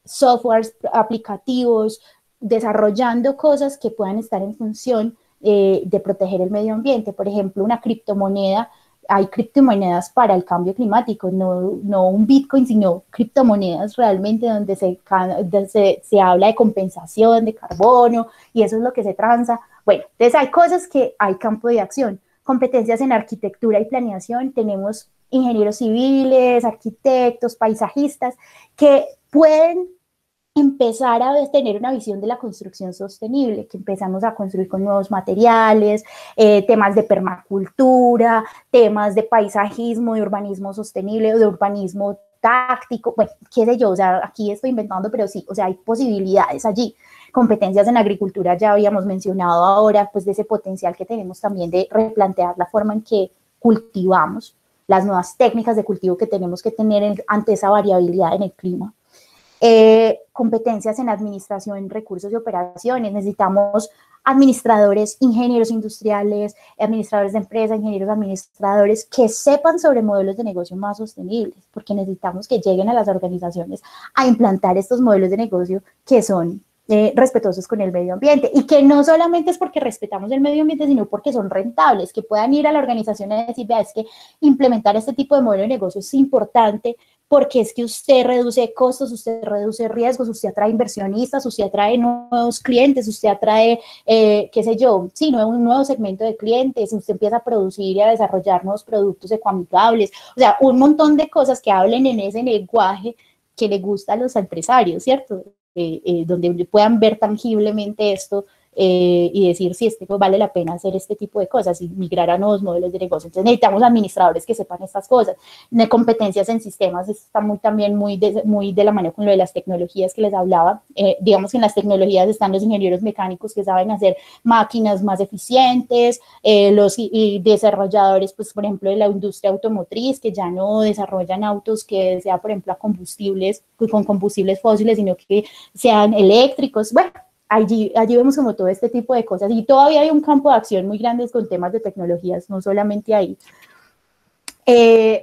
softwares aplicativos, desarrollando cosas que puedan estar en función de proteger el medio ambiente. Por ejemplo, una criptomoneda, hay criptomonedas para el cambio climático, no un Bitcoin, sino criptomonedas realmente donde se habla de compensación de carbono, y eso es lo que se transa. Bueno, entonces hay cosas que hay campo de acción. Competencias en arquitectura y planeación, tenemos ingenieros civiles, arquitectos, paisajistas, que pueden empezar a tener una visión de la construcción sostenible, que empezamos a construir con nuevos materiales, temas de permacultura, temas de paisajismo, de urbanismo sostenible, de urbanismo táctico, bueno, qué sé yo, o sea, aquí estoy inventando, pero sí, o sea, hay posibilidades allí. Competencias en agricultura, ya habíamos mencionado ahora, pues de ese potencial que tenemos también de replantear la forma en que cultivamos, las nuevas técnicas de cultivo que tenemos que tener ante esa variabilidad en el clima. Competencias en administración, recursos y operaciones. Necesitamos administradores, ingenieros industriales, administradores de empresas, ingenieros administradores que sepan sobre modelos de negocio más sostenibles, porque necesitamos que lleguen a las organizaciones a implantar estos modelos de negocio que son respetuosos con el medio ambiente, y que no solamente es porque respetamos el medio ambiente, sino porque son rentables, que puedan ir a la organización y decir, vea, es que implementar este tipo de modelo de negocio es importante porque es que usted reduce costos, usted reduce riesgos, usted atrae inversionistas, usted atrae nuevos clientes, usted atrae, qué sé yo, sí, un nuevo segmento de clientes, usted empieza a producir y a desarrollar nuevos productos ecoamigables, o sea, un montón de cosas que hablen en ese lenguaje que le gusta a los empresarios, ¿cierto? Donde puedan ver tangiblemente esto y decir si pues vale la pena hacer este tipo de cosas y migrar a nuevos modelos de negocio. Entonces necesitamos administradores que sepan estas cosas. De competencias en sistemas está también muy de la mano con lo de las tecnologías que les hablaba. Digamos que en las tecnologías están los ingenieros mecánicos que saben hacer máquinas más eficientes, los desarrolladores, pues por ejemplo, de la industria automotriz, que ya no desarrollan autos que sea, por ejemplo, con combustibles fósiles, sino que sean eléctricos. Bueno, allí vemos como todo este tipo de cosas, y todavía hay un campo de acción muy grande con temas de tecnologías, no solamente ahí.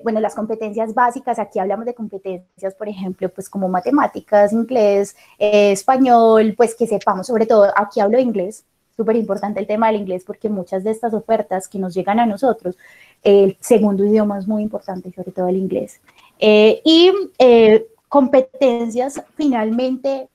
Bueno, las competencias básicas, aquí hablamos de competencias, por ejemplo, pues como matemáticas, inglés, español, pues que sepamos, sobre todo, aquí hablo de inglés, súper importante el tema del inglés, porque muchas de estas ofertas que nos llegan a nosotros, el segundo idioma es muy importante, sobre todo el inglés. Competencias, finalmente,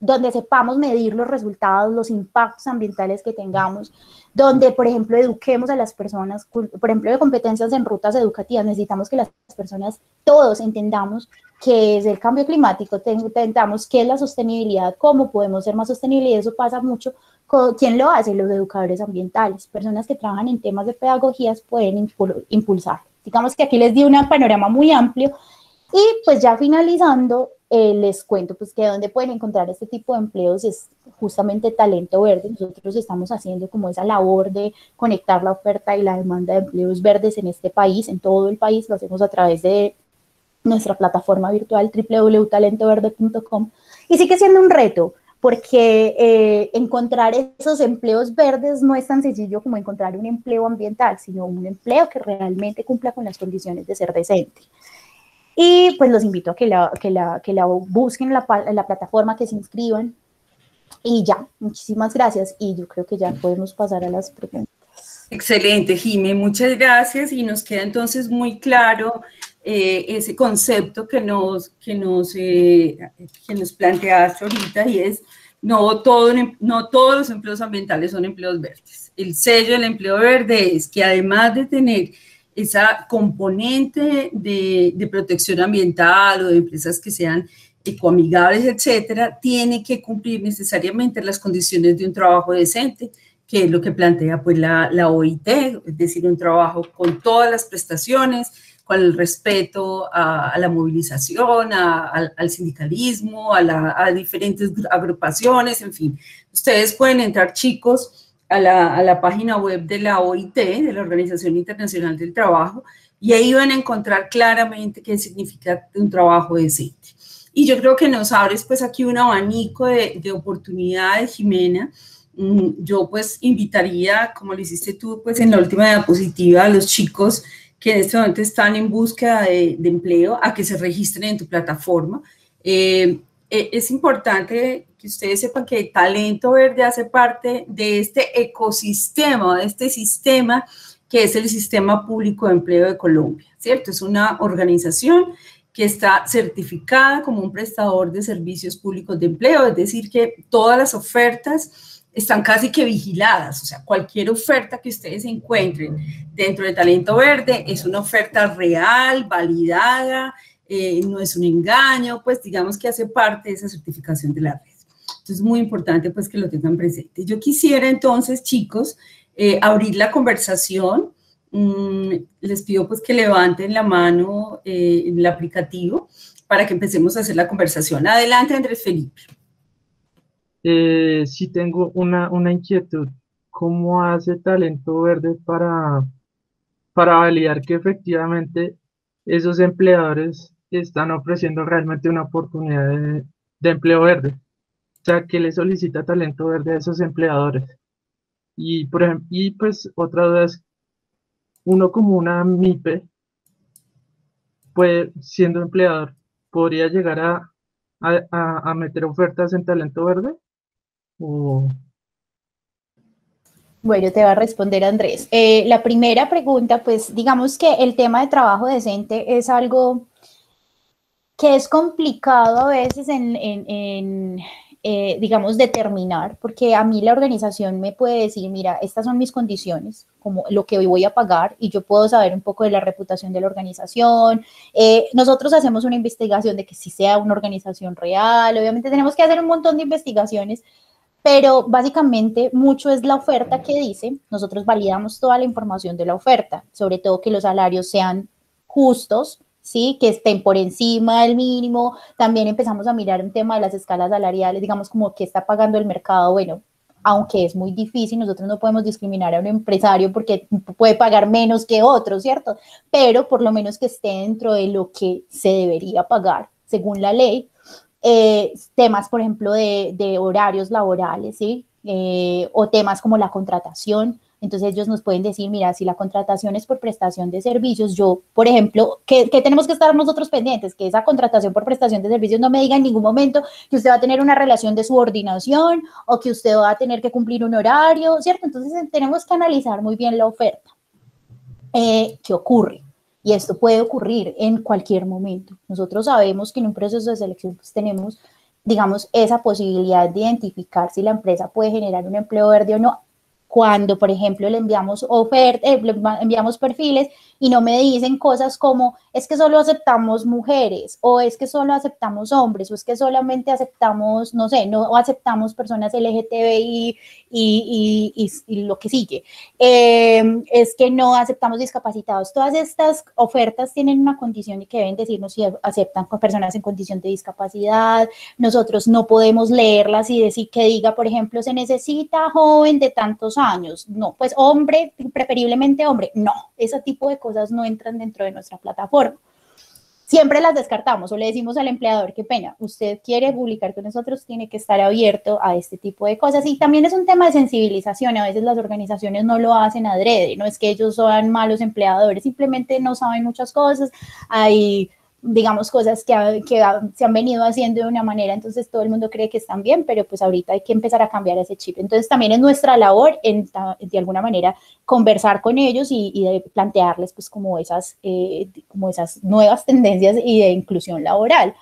donde sepamos medir los resultados, los impactos ambientales que tengamos, donde, por ejemplo, eduquemos a las personas, por ejemplo, de competencias en rutas educativas, necesitamos que las personas, todos entendamos qué es el cambio climático, entendamos qué es la sostenibilidad, cómo podemos ser más sostenibles, y eso pasa mucho. ¿Quién lo hace? Los educadores ambientales, personas que trabajan en temas de pedagogías pueden impulsar. Digamos que aquí les di un panorama muy amplio. Y pues ya finalizando, les cuento pues que donde pueden encontrar este tipo de empleos es justamente Talento Verde. Nosotros estamos haciendo como esa labor de conectar la oferta y la demanda de empleos verdes en este país, en todo el país. Lo hacemos a través de nuestra plataforma virtual www.talentoverde.com, y sigue siendo un reto porque encontrar esos empleos verdes no es tan sencillo como encontrar un empleo ambiental, sino un empleo que realmente cumpla con las condiciones de ser decente. Y pues los invito a que la busquen en la plataforma, que se inscriban. Y ya, muchísimas gracias. Y yo creo que ya podemos pasar a las preguntas. Excelente, Jimé, muchas gracias. Y nos queda entonces muy claro ese concepto que nos planteaste ahorita, y es no todos los empleos ambientales son empleos verdes. El sello del empleo verde es que además de tener esa componente de protección ambiental o de empresas que sean ecoamigables, etcétera, tiene que cumplir necesariamente las condiciones de un trabajo decente, que es lo que plantea pues la OIT, es decir, un trabajo con todas las prestaciones, con el respeto a la movilización, al sindicalismo, a diferentes agrupaciones, en fin. Ustedes pueden entrar, chicos, a la página web de la OIT, de la Organización Internacional del Trabajo, y ahí van a encontrar claramente qué significa un trabajo decente. Y yo creo que nos abres pues aquí un abanico de oportunidades, Jimena. Yo pues invitaría, como lo hiciste tú pues en la última diapositiva, a los chicos que en este momento están en búsqueda de empleo a que se registren en tu plataforma. Es importante que ustedes sepan que Talento Verde hace parte de este ecosistema, de este sistema que es el Sistema Público de Empleo de Colombia, ¿cierto? Es una organización que está certificada como un prestador de servicios públicos de empleo, es decir, que todas las ofertas están casi que vigiladas, o sea, cualquier oferta que ustedes encuentren dentro de Talento Verde es una oferta real, validada, no es un engaño, pues digamos que hace parte de esa certificación de la red. Entonces es muy importante pues que lo tengan presente. Yo quisiera entonces, chicos, abrir la conversación. Les pido pues que levanten la mano en el aplicativo para que empecemos a hacer la conversación. Adelante, Andrés Felipe. Sí tengo una inquietud. ¿Cómo hace Talento Verde para validar que efectivamente esos empleadores están ofreciendo realmente una oportunidad de empleo verde? O sea, ¿qué le solicita Talento Verde a esos empleadores? Y, por ejemplo, y pues otra duda es, uno como una MIPE, pues siendo empleador, ¿podría llegar a meter ofertas en Talento Verde? O... Bueno, te va a responder Andrés. La primera pregunta, pues digamos que el tema de trabajo decente es algo que es complicado a veces digamos, determinar, porque a mí la organización me puede decir, mira, estas son mis condiciones, como lo que voy a pagar, y yo puedo saber un poco de la reputación de la organización. Nosotros hacemos una investigación de que sí sea una organización real, obviamente tenemos que hacer un montón de investigaciones, pero básicamente mucho es la oferta que dice, nosotros validamos toda la información de la oferta, sobre todo que los salarios sean justos, ¿sí? Que estén por encima del mínimo. También empezamos a mirar un tema de las escalas salariales, digamos como que está pagando el mercado, bueno, aunque es muy difícil, nosotros no podemos discriminar a un empresario porque puede pagar menos que otro, ¿cierto? Pero por lo menos que esté dentro de lo que se debería pagar según la ley. Temas, por ejemplo, de horarios laborales, ¿sí? O temas como la contratación. Entonces ellos nos pueden decir, mira, si la contratación es por prestación de servicios, yo, por ejemplo, ¿qué tenemos que estar nosotros pendientes? Que esa contratación por prestación de servicios no me diga en ningún momento que usted va a tener una relación de subordinación o que usted va a tener que cumplir un horario, ¿cierto? Entonces tenemos que analizar muy bien la oferta. ¿Qué ocurre? Y esto puede ocurrir en cualquier momento. Nosotros sabemos que en un proceso de selección pues tenemos, digamos, esa posibilidad de identificar si la empresa puede generar un empleo verde o no. Cuando, por ejemplo, le enviamos le enviamos perfiles y no me dicen cosas como es que solo aceptamos mujeres o es que solo aceptamos hombres o es que solamente aceptamos, no sé, no aceptamos personas LGTBI y lo que sigue. Es que no aceptamos discapacitados. Todas estas ofertas tienen una condición y que deben decirnos si aceptan con personas en condición de discapacidad. Nosotros no podemos leerlas y decir que diga, por ejemplo, se necesita joven de tantos años. No, pues hombre, preferiblemente hombre. No, ese tipo de cosas no entran dentro de nuestra plataforma. Siempre las descartamos o le decimos al empleador, qué pena, usted quiere publicar con nosotros, tiene que estar abierto a este tipo de cosas. Y también es un tema de sensibilización, a veces las organizaciones no lo hacen adrede, no es que ellos sean malos empleadores, simplemente no saben muchas cosas, hay, digamos, cosas que se han venido haciendo de una manera, entonces todo el mundo cree que están bien, pero pues ahorita hay que empezar a cambiar ese chip. Entonces también es nuestra labor, de alguna manera, conversar con ellos y de plantearles pues como esas nuevas tendencias y de inclusión laboral.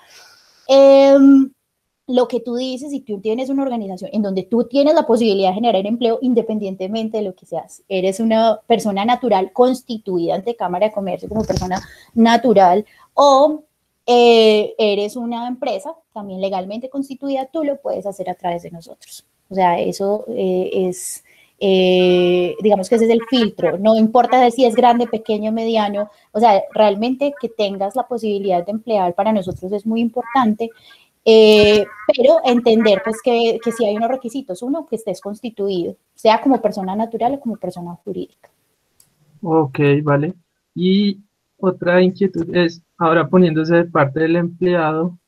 Lo que tú dices, si tú tienes una organización en donde tú tienes la posibilidad de generar empleo independientemente de lo que seas, eres una persona natural constituida ante Cámara de Comercio como persona natural o eres una empresa también legalmente constituida, tú lo puedes hacer a través de nosotros. O sea, eso es, digamos que ese es el filtro, no importa si es grande, pequeño, mediano, o sea, realmente que tengas la posibilidad de emplear para nosotros es muy importante. Pero entender pues que sí hay unos requisitos, uno, que estés constituido, sea como persona natural o como persona jurídica. Ok, vale. Y otra inquietud es, ahora poniéndose de parte del empleado,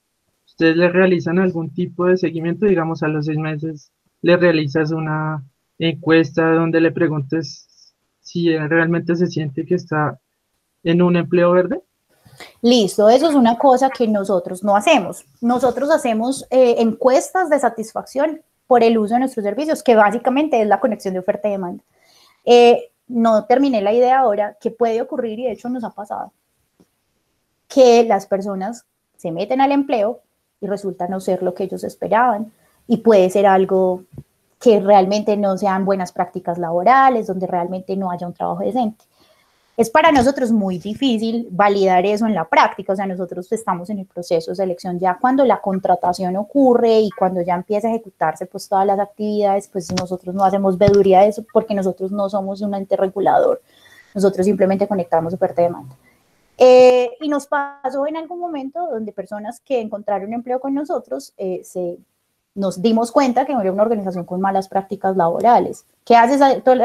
¿ustedes le realizan algún tipo de seguimiento? Digamos, a los 6 meses, ¿le realizas una encuesta donde le preguntes si él realmente se siente que está en un empleo verde? Listo, eso es una cosa que nosotros no hacemos. Nosotros hacemos encuestas de satisfacción por el uso de nuestros servicios, que básicamente es la conexión de oferta y demanda. No terminé la idea ahora, que puede ocurrir, y de hecho nos ha pasado, que las personas se meten al empleo y resulta no ser lo que ellos esperaban, y puede ser algo que realmente no sean buenas prácticas laborales, donde realmente no haya un trabajo decente. Es para nosotros muy difícil validar eso en la práctica, o sea, nosotros estamos en el proceso de selección ya cuando la contratación ocurre y cuando ya empieza a ejecutarse pues todas las actividades, pues nosotros no hacemos veeduría de eso porque nosotros no somos un ente regulador, nosotros simplemente conectamos oferta y demanda. Y nos pasó en algún momento donde personas que encontraron empleo con nosotros nos dimos cuenta que era una organización con malas prácticas laborales. ¿Qué hace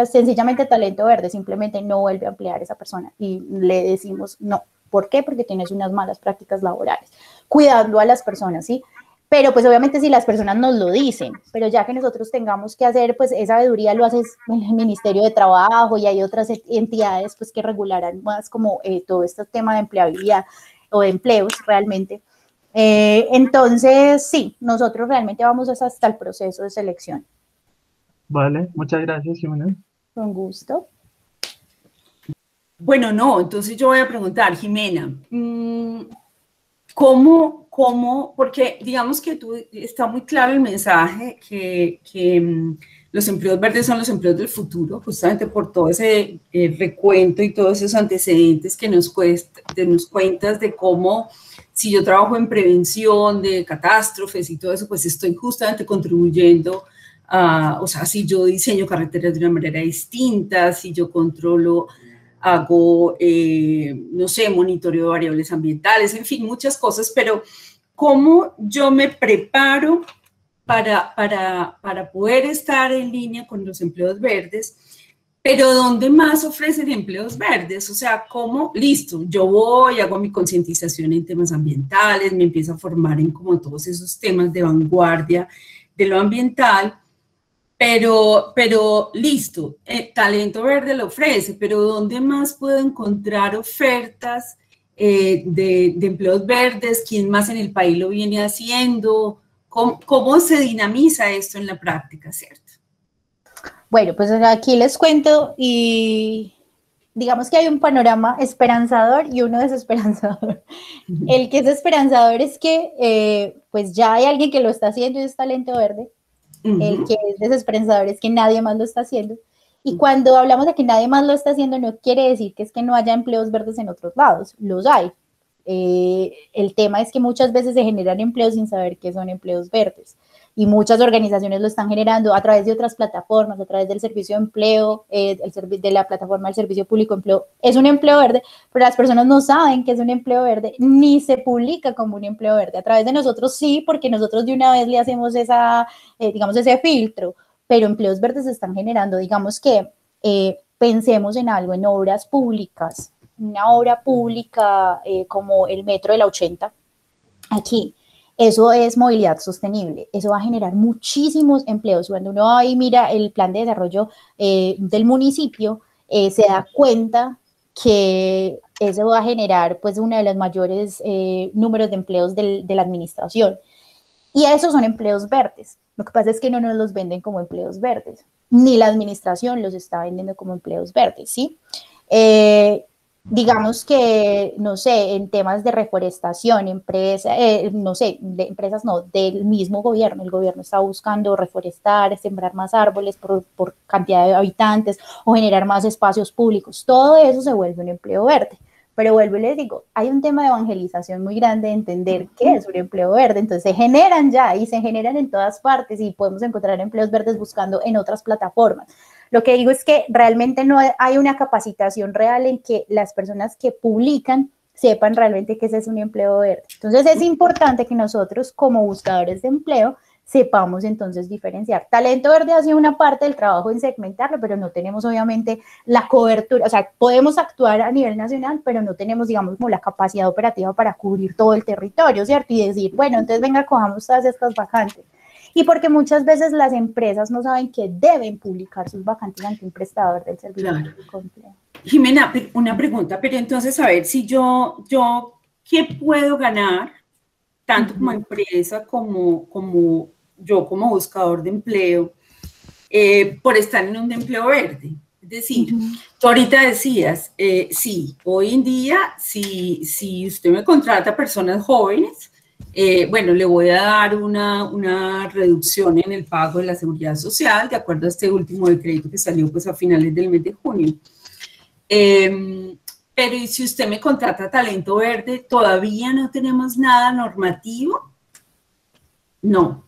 sencillamente Talento Verde? Simplemente no vuelve a emplear a esa persona y le decimos no. ¿Por qué? Porque tienes unas malas prácticas laborales. Cuidando a las personas, ¿sí? Pero pues obviamente si las personas nos lo dicen, pero ya que nosotros tengamos que hacer, pues esa veeduría lo hace el Ministerio de Trabajo y hay otras entidades pues que regularán más como todo este tema de empleabilidad o de empleos realmente. Entonces, sí, nosotros realmente vamos hasta el proceso de selección. Vale, muchas gracias, Jimena. Con gusto. Bueno, no, entonces yo voy a preguntar, Jimena, ¿cómo, porque digamos que está muy claro el mensaje que los empleos verdes son los empleos del futuro, justamente por todo ese recuento y todos esos antecedentes que nos cuentas de cómo, si yo trabajo en prevención de catástrofes y todo eso, pues estoy justamente contribuyendo o sea, si yo diseño carreteras de una manera distinta, si yo controlo, hago, no sé, monitoreo de variables ambientales, en fin, muchas cosas, pero ¿cómo yo me preparo para poder estar en línea con los empleos verdes? Pero ¿dónde más ofrecen empleos verdes? O sea, ¿cómo? Listo, yo voy, hago mi concientización en temas ambientales, me empiezo a formar en como todos esos temas de vanguardia de lo ambiental, pero listo, Talento Verde lo ofrece, pero ¿dónde más puedo encontrar ofertas de empleos verdes? ¿Quién más en el país lo viene haciendo? ¿Cómo se dinamiza esto en la práctica, cierto? Bueno, pues aquí les cuento y digamos que hay un panorama esperanzador y uno desesperanzador. El que es esperanzador es que pues ya hay alguien que lo está haciendo y es Talento Verde. El que es desesperanzador es que nadie más lo está haciendo. Y cuando hablamos de que nadie más lo está haciendo, no quiere decir que es que no haya empleos verdes en otros lados, los hay. El tema es que muchas veces se generan empleos sin saber qué son empleos verdes. Y muchas organizaciones lo están generando a través de otras plataformas, a través del servicio de empleo, de la plataforma del servicio público de empleo. Es un empleo verde, pero las personas no saben que es un empleo verde, ni se publica como un empleo verde. A través de nosotros sí, porque nosotros de una vez le hacemos digamos, ese filtro, pero empleos verdes se están generando. Digamos que pensemos en algo, en obras públicas, una obra pública como el metro de la 80, aquí. Eso es movilidad sostenible, eso va a generar muchísimos empleos. Cuando uno ahí mira el plan de desarrollo del municipio, se da cuenta que eso va a generar pues uno de los mayores números de empleos de la administración. Y esos son empleos verdes. Lo que pasa es que no nos los venden como empleos verdes, ni la administración los está vendiendo como empleos verdes, ¿sí? Digamos que, no sé, en temas de reforestación, no sé, empresas no, del mismo gobierno, el gobierno está buscando reforestar, sembrar más árboles por cantidad de habitantes o generar más espacios públicos, todo eso se vuelve un empleo verde. Pero vuelvo y les digo, hay un tema de evangelización muy grande de entender qué es un empleo verde, entonces se generan ya y se generan en todas partes y podemos encontrar empleos verdes buscando en otras plataformas. Lo que digo es que realmente no hay una capacitación real en que las personas que publican sepan realmente que ese es un empleo verde. Entonces es importante que nosotros como buscadores de empleo sepamos entonces diferenciar. Talento Verde ha sido una parte del trabajo en segmentarlo, pero no tenemos obviamente la cobertura, o sea, podemos actuar a nivel nacional, pero no tenemos, digamos, como la capacidad operativa para cubrir todo el territorio, ¿cierto? Y decir, bueno, entonces venga, cojamos todas estas vacantes. Y porque muchas veces las empresas no saben que deben publicar sus vacantes ante un prestador del servicio público de empleo. Jimena, una pregunta, pero entonces, a ver, si yo ¿qué puedo ganar, tanto como empresa como yo como buscador de empleo, por estar en un empleo verde? Es decir, tú ahorita decías, sí, hoy en día, si usted me contrata a personas jóvenes, bueno, le voy a dar una reducción en el pago de la seguridad social, de acuerdo a este último decreto que salió pues a finales del mes de junio. Pero ¿y si usted me contrata Talento Verde, todavía no tenemos nada normativo? No.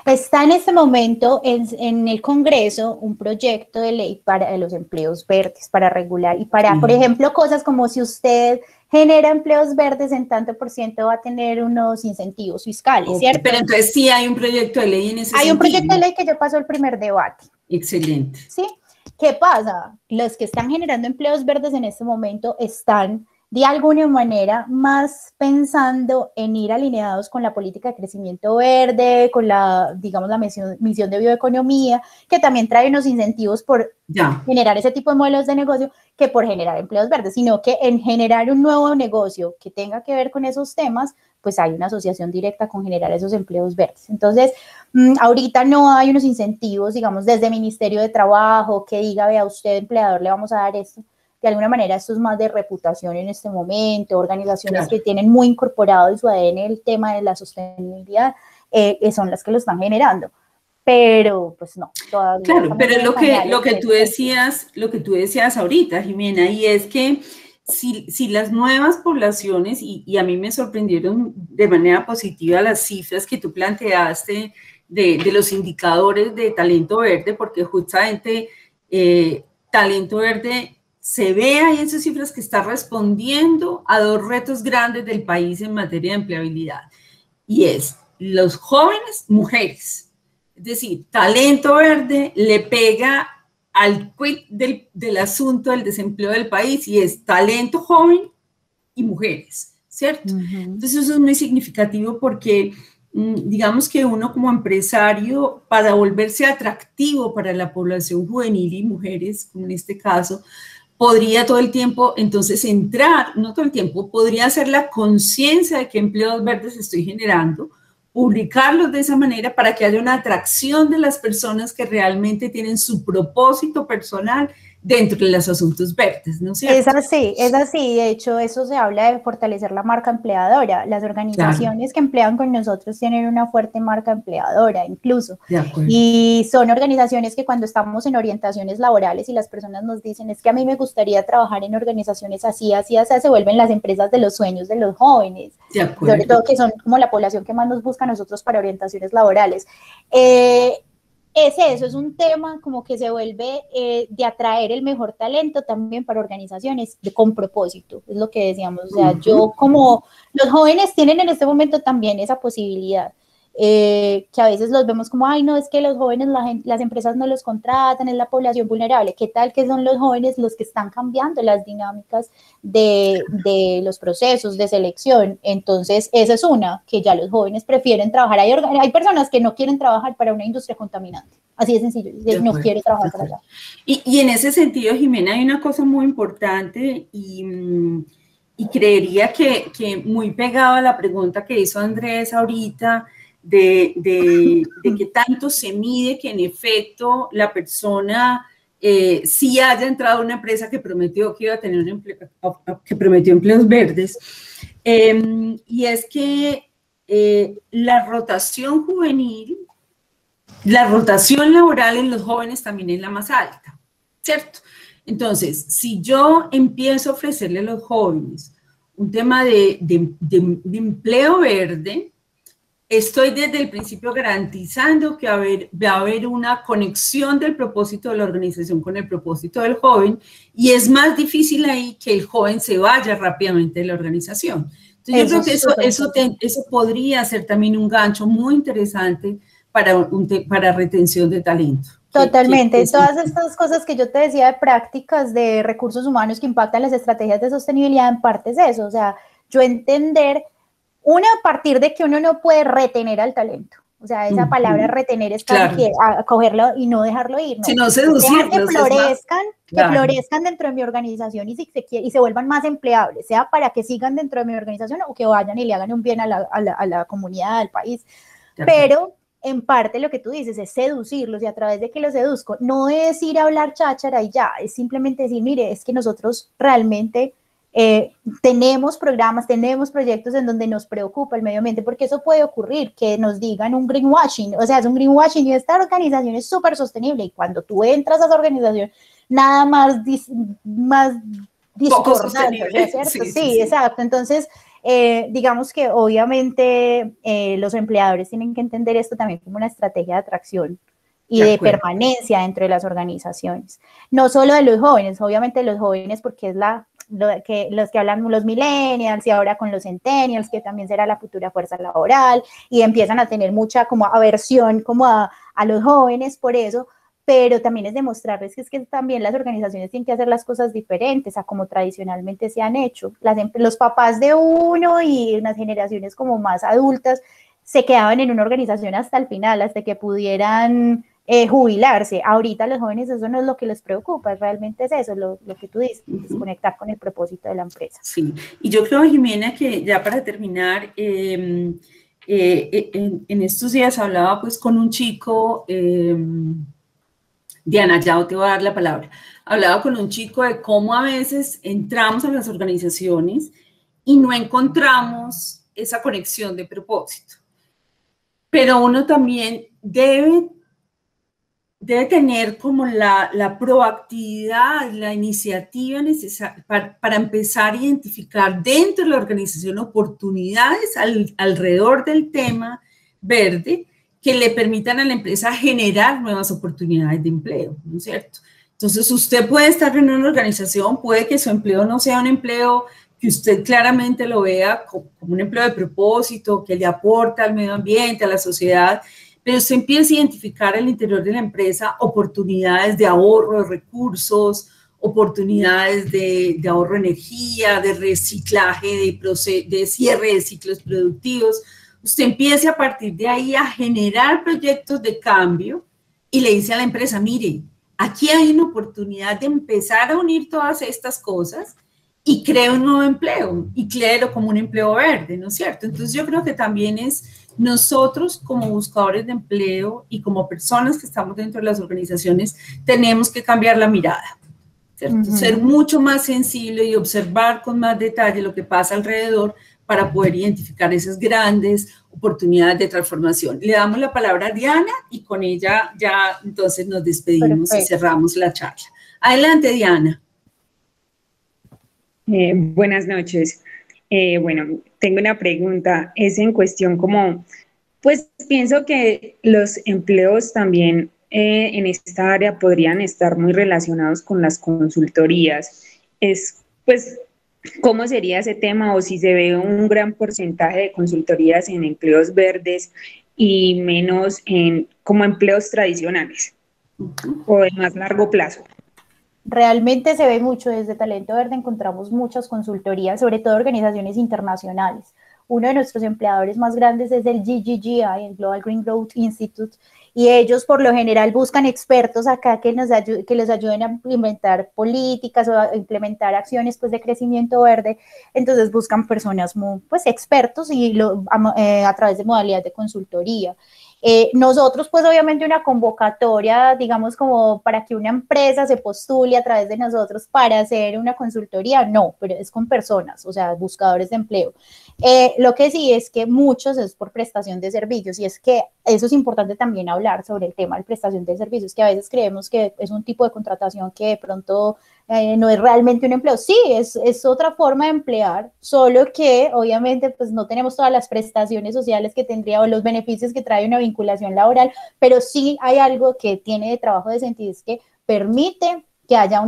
Está en este momento en el Congreso un proyecto de ley para los empleos verdes, para regular y para, por ejemplo, cosas como si usted genera empleos verdes en tanto por ciento va a tener unos incentivos fiscales, ¿cierto? Pero entonces sí hay un proyecto de ley en ese sentido. Hay un proyecto de ley que ya pasó el primer debate. Excelente. ¿Sí? ¿Qué pasa? Los que están generando empleos verdes en este momento están de alguna manera más pensando en ir alineados con la política de crecimiento verde, con la, digamos, la misión de bioeconomía, que también trae unos incentivos por generar ese tipo de modelos de negocio que por generar empleos verdes, sino que en generar un nuevo negocio que tenga que ver con esos temas pues hay una asociación directa con generar esos empleos verdes. Entonces, ahorita no hay unos incentivos, digamos, desde el Ministerio de Trabajo que diga, vea usted, empleador, le vamos a dar esto. De alguna manera esto es más de reputación en este momento, organizaciones que tienen muy incorporado en su ADN el tema de la sostenibilidad, son las que lo están generando. Pero pues no, todavía. Claro, pero lo que tú decías ahorita, Jimena, y es que si las nuevas poblaciones, y a mí me sorprendieron de manera positiva las cifras que tú planteaste de los indicadores de talento verde, porque justamente talento verde se ve ahí en sus cifras que está respondiendo a dos retos grandes del país en materia de empleabilidad, y es los jóvenes mujeres. Es decir, talento verde le pega al quid del asunto del desempleo del país y es talento joven y mujeres, ¿cierto? Entonces eso es muy significativo porque digamos que uno como empresario, para volverse atractivo para la población juvenil y mujeres, como en este caso, podría todo el tiempo entonces entrar, no todo el tiempo, podría hacer la conciencia de qué empleos verdes estoy generando, publicarlos de esa manera para que haya una atracción de las personas que realmente tienen su propósito personal dentro de los asuntos verdes, ¿no es cierto? Es así, de hecho eso se habla de fortalecer la marca empleadora, las organizaciones que emplean con nosotros tienen una fuerte marca empleadora incluso, y son organizaciones que cuando estamos en orientaciones laborales y las personas nos dicen es que a mí me gustaría trabajar en organizaciones así, así, así, se vuelven las empresas de los sueños de los jóvenes, sobre todo que son como la población que más nos busca a nosotros para orientaciones laborales. Eso es un tema como que se vuelve de atraer el mejor talento también para organizaciones con propósito, es lo que decíamos, o sea, yo como los jóvenes tienen en este momento también esa posibilidad, que a veces los vemos como, ay no, es que los jóvenes, las empresas no los contratan, es la población vulnerable, ¿qué tal que son los jóvenes los que están cambiando las dinámicas de los procesos de selección? Entonces esa es una, que ya los jóvenes prefieren trabajar, hay personas que no quieren trabajar para una industria contaminante, así de sencillo, no quiero trabajar para allá. Y en ese sentido, Jimena, hay una cosa muy importante y creería que muy pegado a la pregunta que hizo Andrés ahorita, de qué tanto se mide que en efecto la persona sí haya entrado a una empresa que prometió que iba a tener un empleo, que prometió empleos verdes, y es que la rotación juvenil, la rotación laboral en los jóvenes también es la más alta, ¿cierto? Entonces, si yo empiezo a ofrecerle a los jóvenes un tema de empleo verde, estoy desde el principio garantizando que va a haber una conexión del propósito de la organización con el propósito del joven, y es más difícil ahí que el joven se vaya rápidamente de la organización. Entonces yo creo que eso podría ser también un gancho muy interesante para retención de talento. Totalmente, todas estas cosas que yo te decía de prácticas de recursos humanos que impactan las estrategias de sostenibilidad, en parte es eso, o sea, yo entender, a partir de que uno no puede retener al talento, o sea, esa palabra retener es casi que acogerlo y no dejarlo ir, ¿no? Sino seducirlos. Que florezcan dentro de mi organización y se vuelvan más empleables, sea para que sigan dentro de mi organización o que vayan y le hagan un bien a la comunidad, al país, pero en parte lo que tú dices es seducirlos, y a través de que los seduzco, no es ir a hablar cháchara y ya, es simplemente decir, mire, es que nosotros realmente tenemos programas, tenemos proyectos en donde nos preocupa el medio ambiente, porque eso puede ocurrir, que nos digan un greenwashing, o sea, es un greenwashing y esta organización es súper sostenible, y cuando tú entras a esa organización, nada más discordante, ¿cierto? Sí, exacto, entonces digamos que obviamente los empleadores tienen que entender esto también como una estrategia de atracción y de permanencia dentro de las organizaciones. No solo de los jóvenes, obviamente de los jóvenes porque es los que hablan los millennials y ahora con los centennials, que también será la futura fuerza laboral, y empiezan a tener mucha como aversión como a los jóvenes por eso, pero también es demostrarles que es que también las organizaciones tienen que hacer las cosas diferentes a como tradicionalmente se han hecho. Los papás de uno y unas generaciones como más adultas se quedaban en una organización hasta el final, hasta que pudieran jubilarse. Ahorita a los jóvenes eso no es lo que les preocupa, realmente es eso, lo que tú dices, desconectar con el propósito de la empresa. Sí, y yo creo, Jimena, que ya para terminar, en estos días hablaba pues con un chico, Diana, ya te voy a dar la palabra, hablaba con un chico de cómo a veces entramos a las organizaciones y no encontramos esa conexión de propósito, pero uno también debe tener como la proactividad, la iniciativa necesaria para empezar a identificar dentro de la organización oportunidades alrededor del tema verde que le permitan a la empresa generar nuevas oportunidades de empleo, ¿no es cierto? Entonces, usted puede estar en una organización, puede que su empleo no sea un empleo que usted claramente lo vea como un empleo de propósito, que le aporta al medio ambiente, a la sociedad, pero usted empieza a identificar al interior de la empresa oportunidades de ahorro de recursos, oportunidades de ahorro de energía, de reciclaje, de cierre de ciclos productivos. Usted empieza a partir de ahí a generar proyectos de cambio y le dice a la empresa, mire, aquí hay una oportunidad de empezar a unir todas estas cosas y crea un nuevo empleo y créelo como un empleo verde, ¿no es cierto? Entonces yo creo que también es nosotros como buscadores de empleo y como personas que estamos dentro de las organizaciones tenemos que cambiar la mirada, ¿cierto? Ser mucho más sensible y observar con más detalle lo que pasa alrededor para poder identificar esas grandes oportunidades de transformación. Le damos la palabra a Diana y con ella ya entonces nos despedimos. Perfecto. Y cerramos la charla. Adelante, Diana. Buenas noches. Bueno, tengo una pregunta, es en cuestión como, pues pienso que los empleos también en esta área podrían estar muy relacionados con las consultorías. Pues, ¿cómo sería ese tema? O si se ve un gran porcentaje de consultorías en empleos verdes y menos en como empleos tradicionales o de más largo plazo. Realmente se ve mucho desde Talento Verde, encontramos muchas consultorías, sobre todo organizaciones internacionales. Uno de nuestros empleadores más grandes es el GGGI, el Global Green Growth Institute, y ellos por lo general buscan expertos acá que les ayuden a implementar políticas o a implementar acciones pues, de crecimiento verde. Entonces buscan personas muy, pues, expertos y a través de modalidades de consultoría. Nosotros, pues obviamente una convocatoria, digamos como para que una empresa se postule a través de nosotros para hacer una consultoría, no, pero es con personas, o sea, buscadores de empleo. Lo que sí es que muchos es por prestación de servicios y es que eso es importante también hablar sobre el tema de prestación de servicios, que a veces creemos que es un tipo de contratación que de pronto no es realmente un empleo. Sí, es otra forma de emplear, solo que obviamente pues no tenemos todas las prestaciones sociales que tendría o los beneficios que trae una vinculación laboral, pero sí hay algo que tiene de trabajo decente y es que permite que haya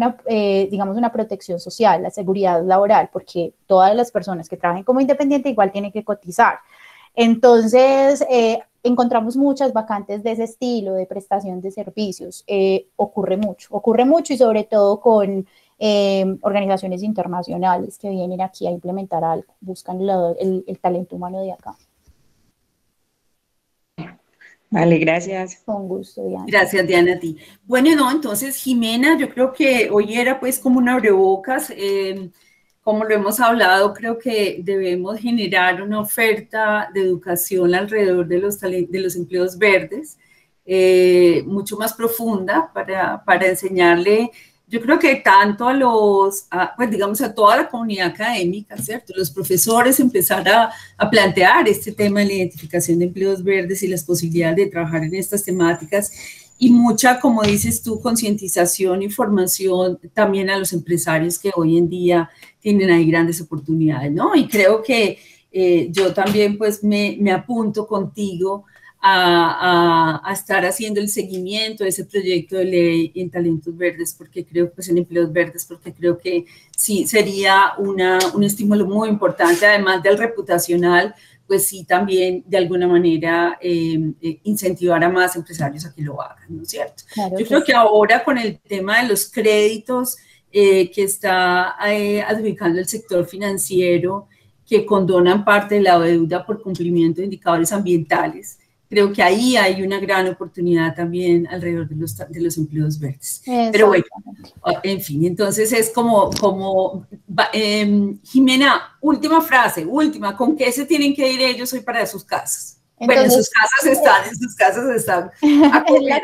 digamos, una protección social, la seguridad laboral, porque todas las personas que trabajen como independiente igual tienen que cotizar. Entonces, encontramos muchas vacantes de ese estilo, de prestación de servicios. Ocurre mucho y sobre todo con organizaciones internacionales que vienen aquí a implementar algo, buscan el talento humano de acá. Vale, gracias. Con gusto, Diana. Gracias, Diana, a ti. Bueno, no, entonces, Jimena, yo creo que hoy era pues como un abrebocas. Como lo hemos hablado, creo que debemos generar una oferta de educación alrededor de los empleos verdes, mucho más profunda para enseñarle, yo creo que tanto pues digamos a toda la comunidad académica, ¿cierto? Los profesores empezar a plantear este tema de la identificación de empleos verdes y las posibilidades de trabajar en estas temáticas y mucha, como dices tú, concientización y formación también a los empresarios que hoy en día tienen ahí grandes oportunidades, ¿no? Y creo que yo también pues me apunto contigo a estar haciendo el seguimiento de ese proyecto de ley en talentos verdes, porque creo, pues en empleos verdes, porque creo que sí sería un estímulo muy importante, además del reputacional, pues sí también de alguna manera incentivar a más empresarios a que lo hagan, ¿no es cierto? Claro. Yo creo que ahora con el tema de los créditos que está adjudicando el sector financiero, que condonan parte de la deuda por cumplimiento de indicadores ambientales, creo que ahí hay una gran oportunidad también alrededor de los empleos verdes. Pero bueno, en fin, entonces es Jimena, última frase, ¿con qué se tienen que ir ellos hoy para sus casas? Entonces, bueno, en sus casas están. La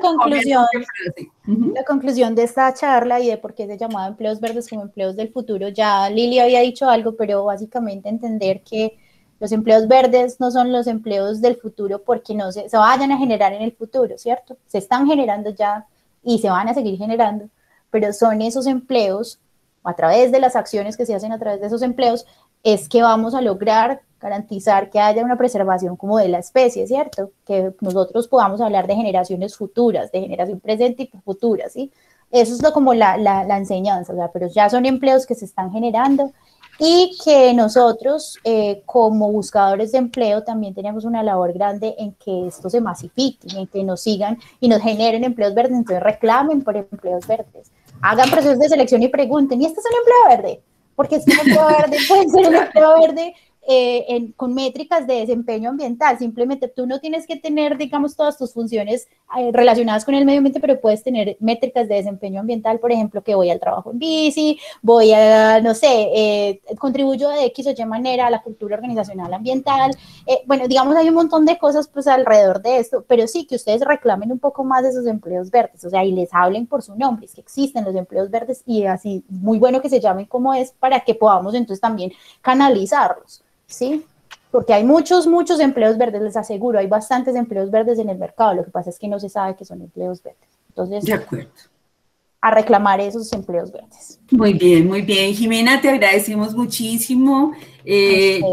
conclusión de esta charla y de por qué se llamaba empleos verdes como empleos del futuro, ya Lili había dicho algo, pero básicamente entender que los empleos verdes no son los empleos del futuro porque no se vayan a generar en el futuro, ¿cierto? Se están generando ya y se van a seguir generando, pero son esos empleos, a través de las acciones que se hacen a través de esos empleos, es que vamos a lograr garantizar que haya una preservación como de la especie, ¿cierto? Que nosotros podamos hablar de generaciones futuras, de generación presente y futura, ¿sí? Eso es como la enseñanza, o sea, pero ya son empleos que se están generando y que nosotros como buscadores de empleo también tenemos una labor grande en que esto se masifique, en que nos sigan y nos generen empleos verdes, entonces reclamen por empleos verdes, hagan procesos de selección y pregunten, ¿y este es un empleo verde? Porque es que un empleo verde puede ser un empleo verde con métricas de desempeño ambiental. Simplemente tú no tienes que tener, digamos, todas tus funciones relacionadas con el medio ambiente, pero puedes tener métricas de desempeño ambiental, por ejemplo, que voy al trabajo en bici, voy a, no sé, contribuyo de X o Y manera a la cultura organizacional ambiental. Bueno, digamos, hay un montón de cosas pues alrededor de esto, pero sí que ustedes reclamen un poco más de esos empleos verdes, o sea, y les hablen por su nombre, es que existen los empleos verdes y así, muy bueno que se llamen como es para que podamos entonces también canalizarlos. ¿Sí? Porque hay muchos empleos verdes, les aseguro, hay bastantes empleos verdes en el mercado, lo que pasa es que no se sabe que son empleos verdes. Entonces, de acuerdo, a reclamar esos empleos verdes. Muy bien, Jimena, te agradecemos muchísimo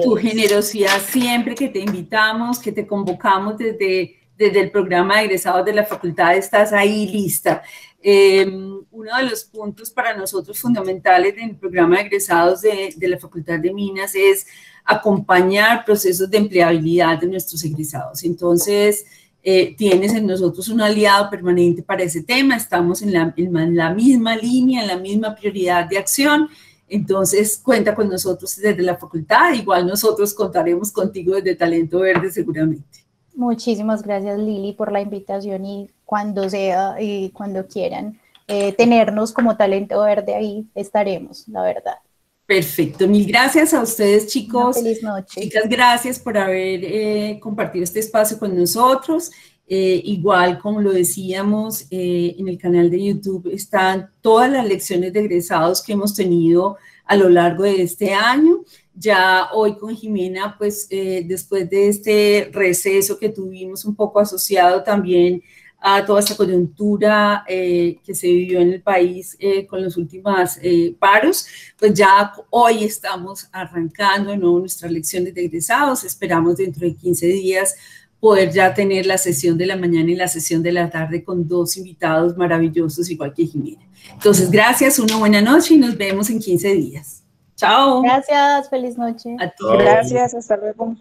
tu generosidad siempre que te invitamos, que te convocamos desde el programa de egresados de la facultad, estás ahí lista. Uno de los puntos para nosotros fundamentales en el programa de egresados de la Facultad de Minas es acompañar procesos de empleabilidad de nuestros egresados. Entonces, tienes en nosotros un aliado permanente para ese tema, estamos en la misma línea, en la misma prioridad de acción, entonces cuenta con nosotros desde la facultad, igual nosotros contaremos contigo desde Talento Verde seguramente. Muchísimas gracias, Lili, por la invitación y cuando sea y cuando quieran tenernos como Talento Verde, ahí estaremos, la verdad. Perfecto, mil gracias a ustedes, chicos. Una feliz noche. Chicas, gracias por haber compartido este espacio con nosotros. Igual, como lo decíamos, en el canal de YouTube están todas las lecciones de egresados que hemos tenido a lo largo de este año. Ya hoy con Jimena, pues después de este receso que tuvimos un poco asociado también a toda esta coyuntura que se vivió en el país con los últimos paros, pues ya hoy estamos arrancando de nuevo nuestras lecciones de egresados, esperamos dentro de 15 días poder ya tener la sesión de la mañana y la sesión de la tarde con 2 invitados maravillosos igual que Jimena. Entonces, gracias, una buena noche y nos vemos en 15 días. Chao. Gracias, feliz noche. A ti. Gracias, hasta luego.